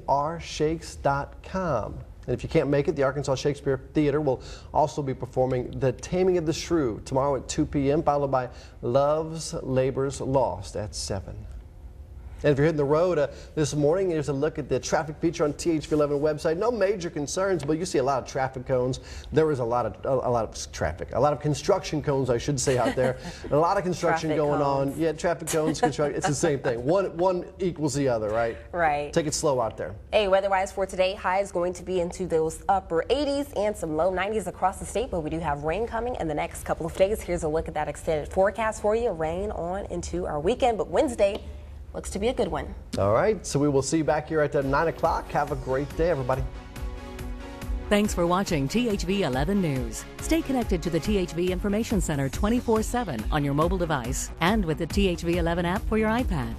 arshakes.com. And if you can't make it, the Arkansas Shakespeare Theater will also be performing The Taming of the Shrew tomorrow at 2 p.m., followed by Love's Labor's Lost at 7. And if you're hitting the road this morning, here's a look at the traffic feature on THV11 website. No major concerns, but you see a lot of traffic cones. There is a lot of traffic, a lot of construction cones, I should say, out there. A lot of construction Traffic going cones. on. Yeah, traffic cones, construction. It's the same thing. One equals the other, right? Right. Take it slow out there. Hey, weather-wise for today, high is going to be into those upper 80s and some low 90s across the state, but we do have rain coming in the next couple of days. Here's a look at that extended forecast for you. Rain on into our weekend, but Wednesday looks to be a good one. All right, so we will see you back here at 9 o'clock. Have a great day, everybody. Thanks for watching THV 11 News. Stay connected to the THV Information Center 24/7 on your mobile device and with the THV 11 app for your iPad.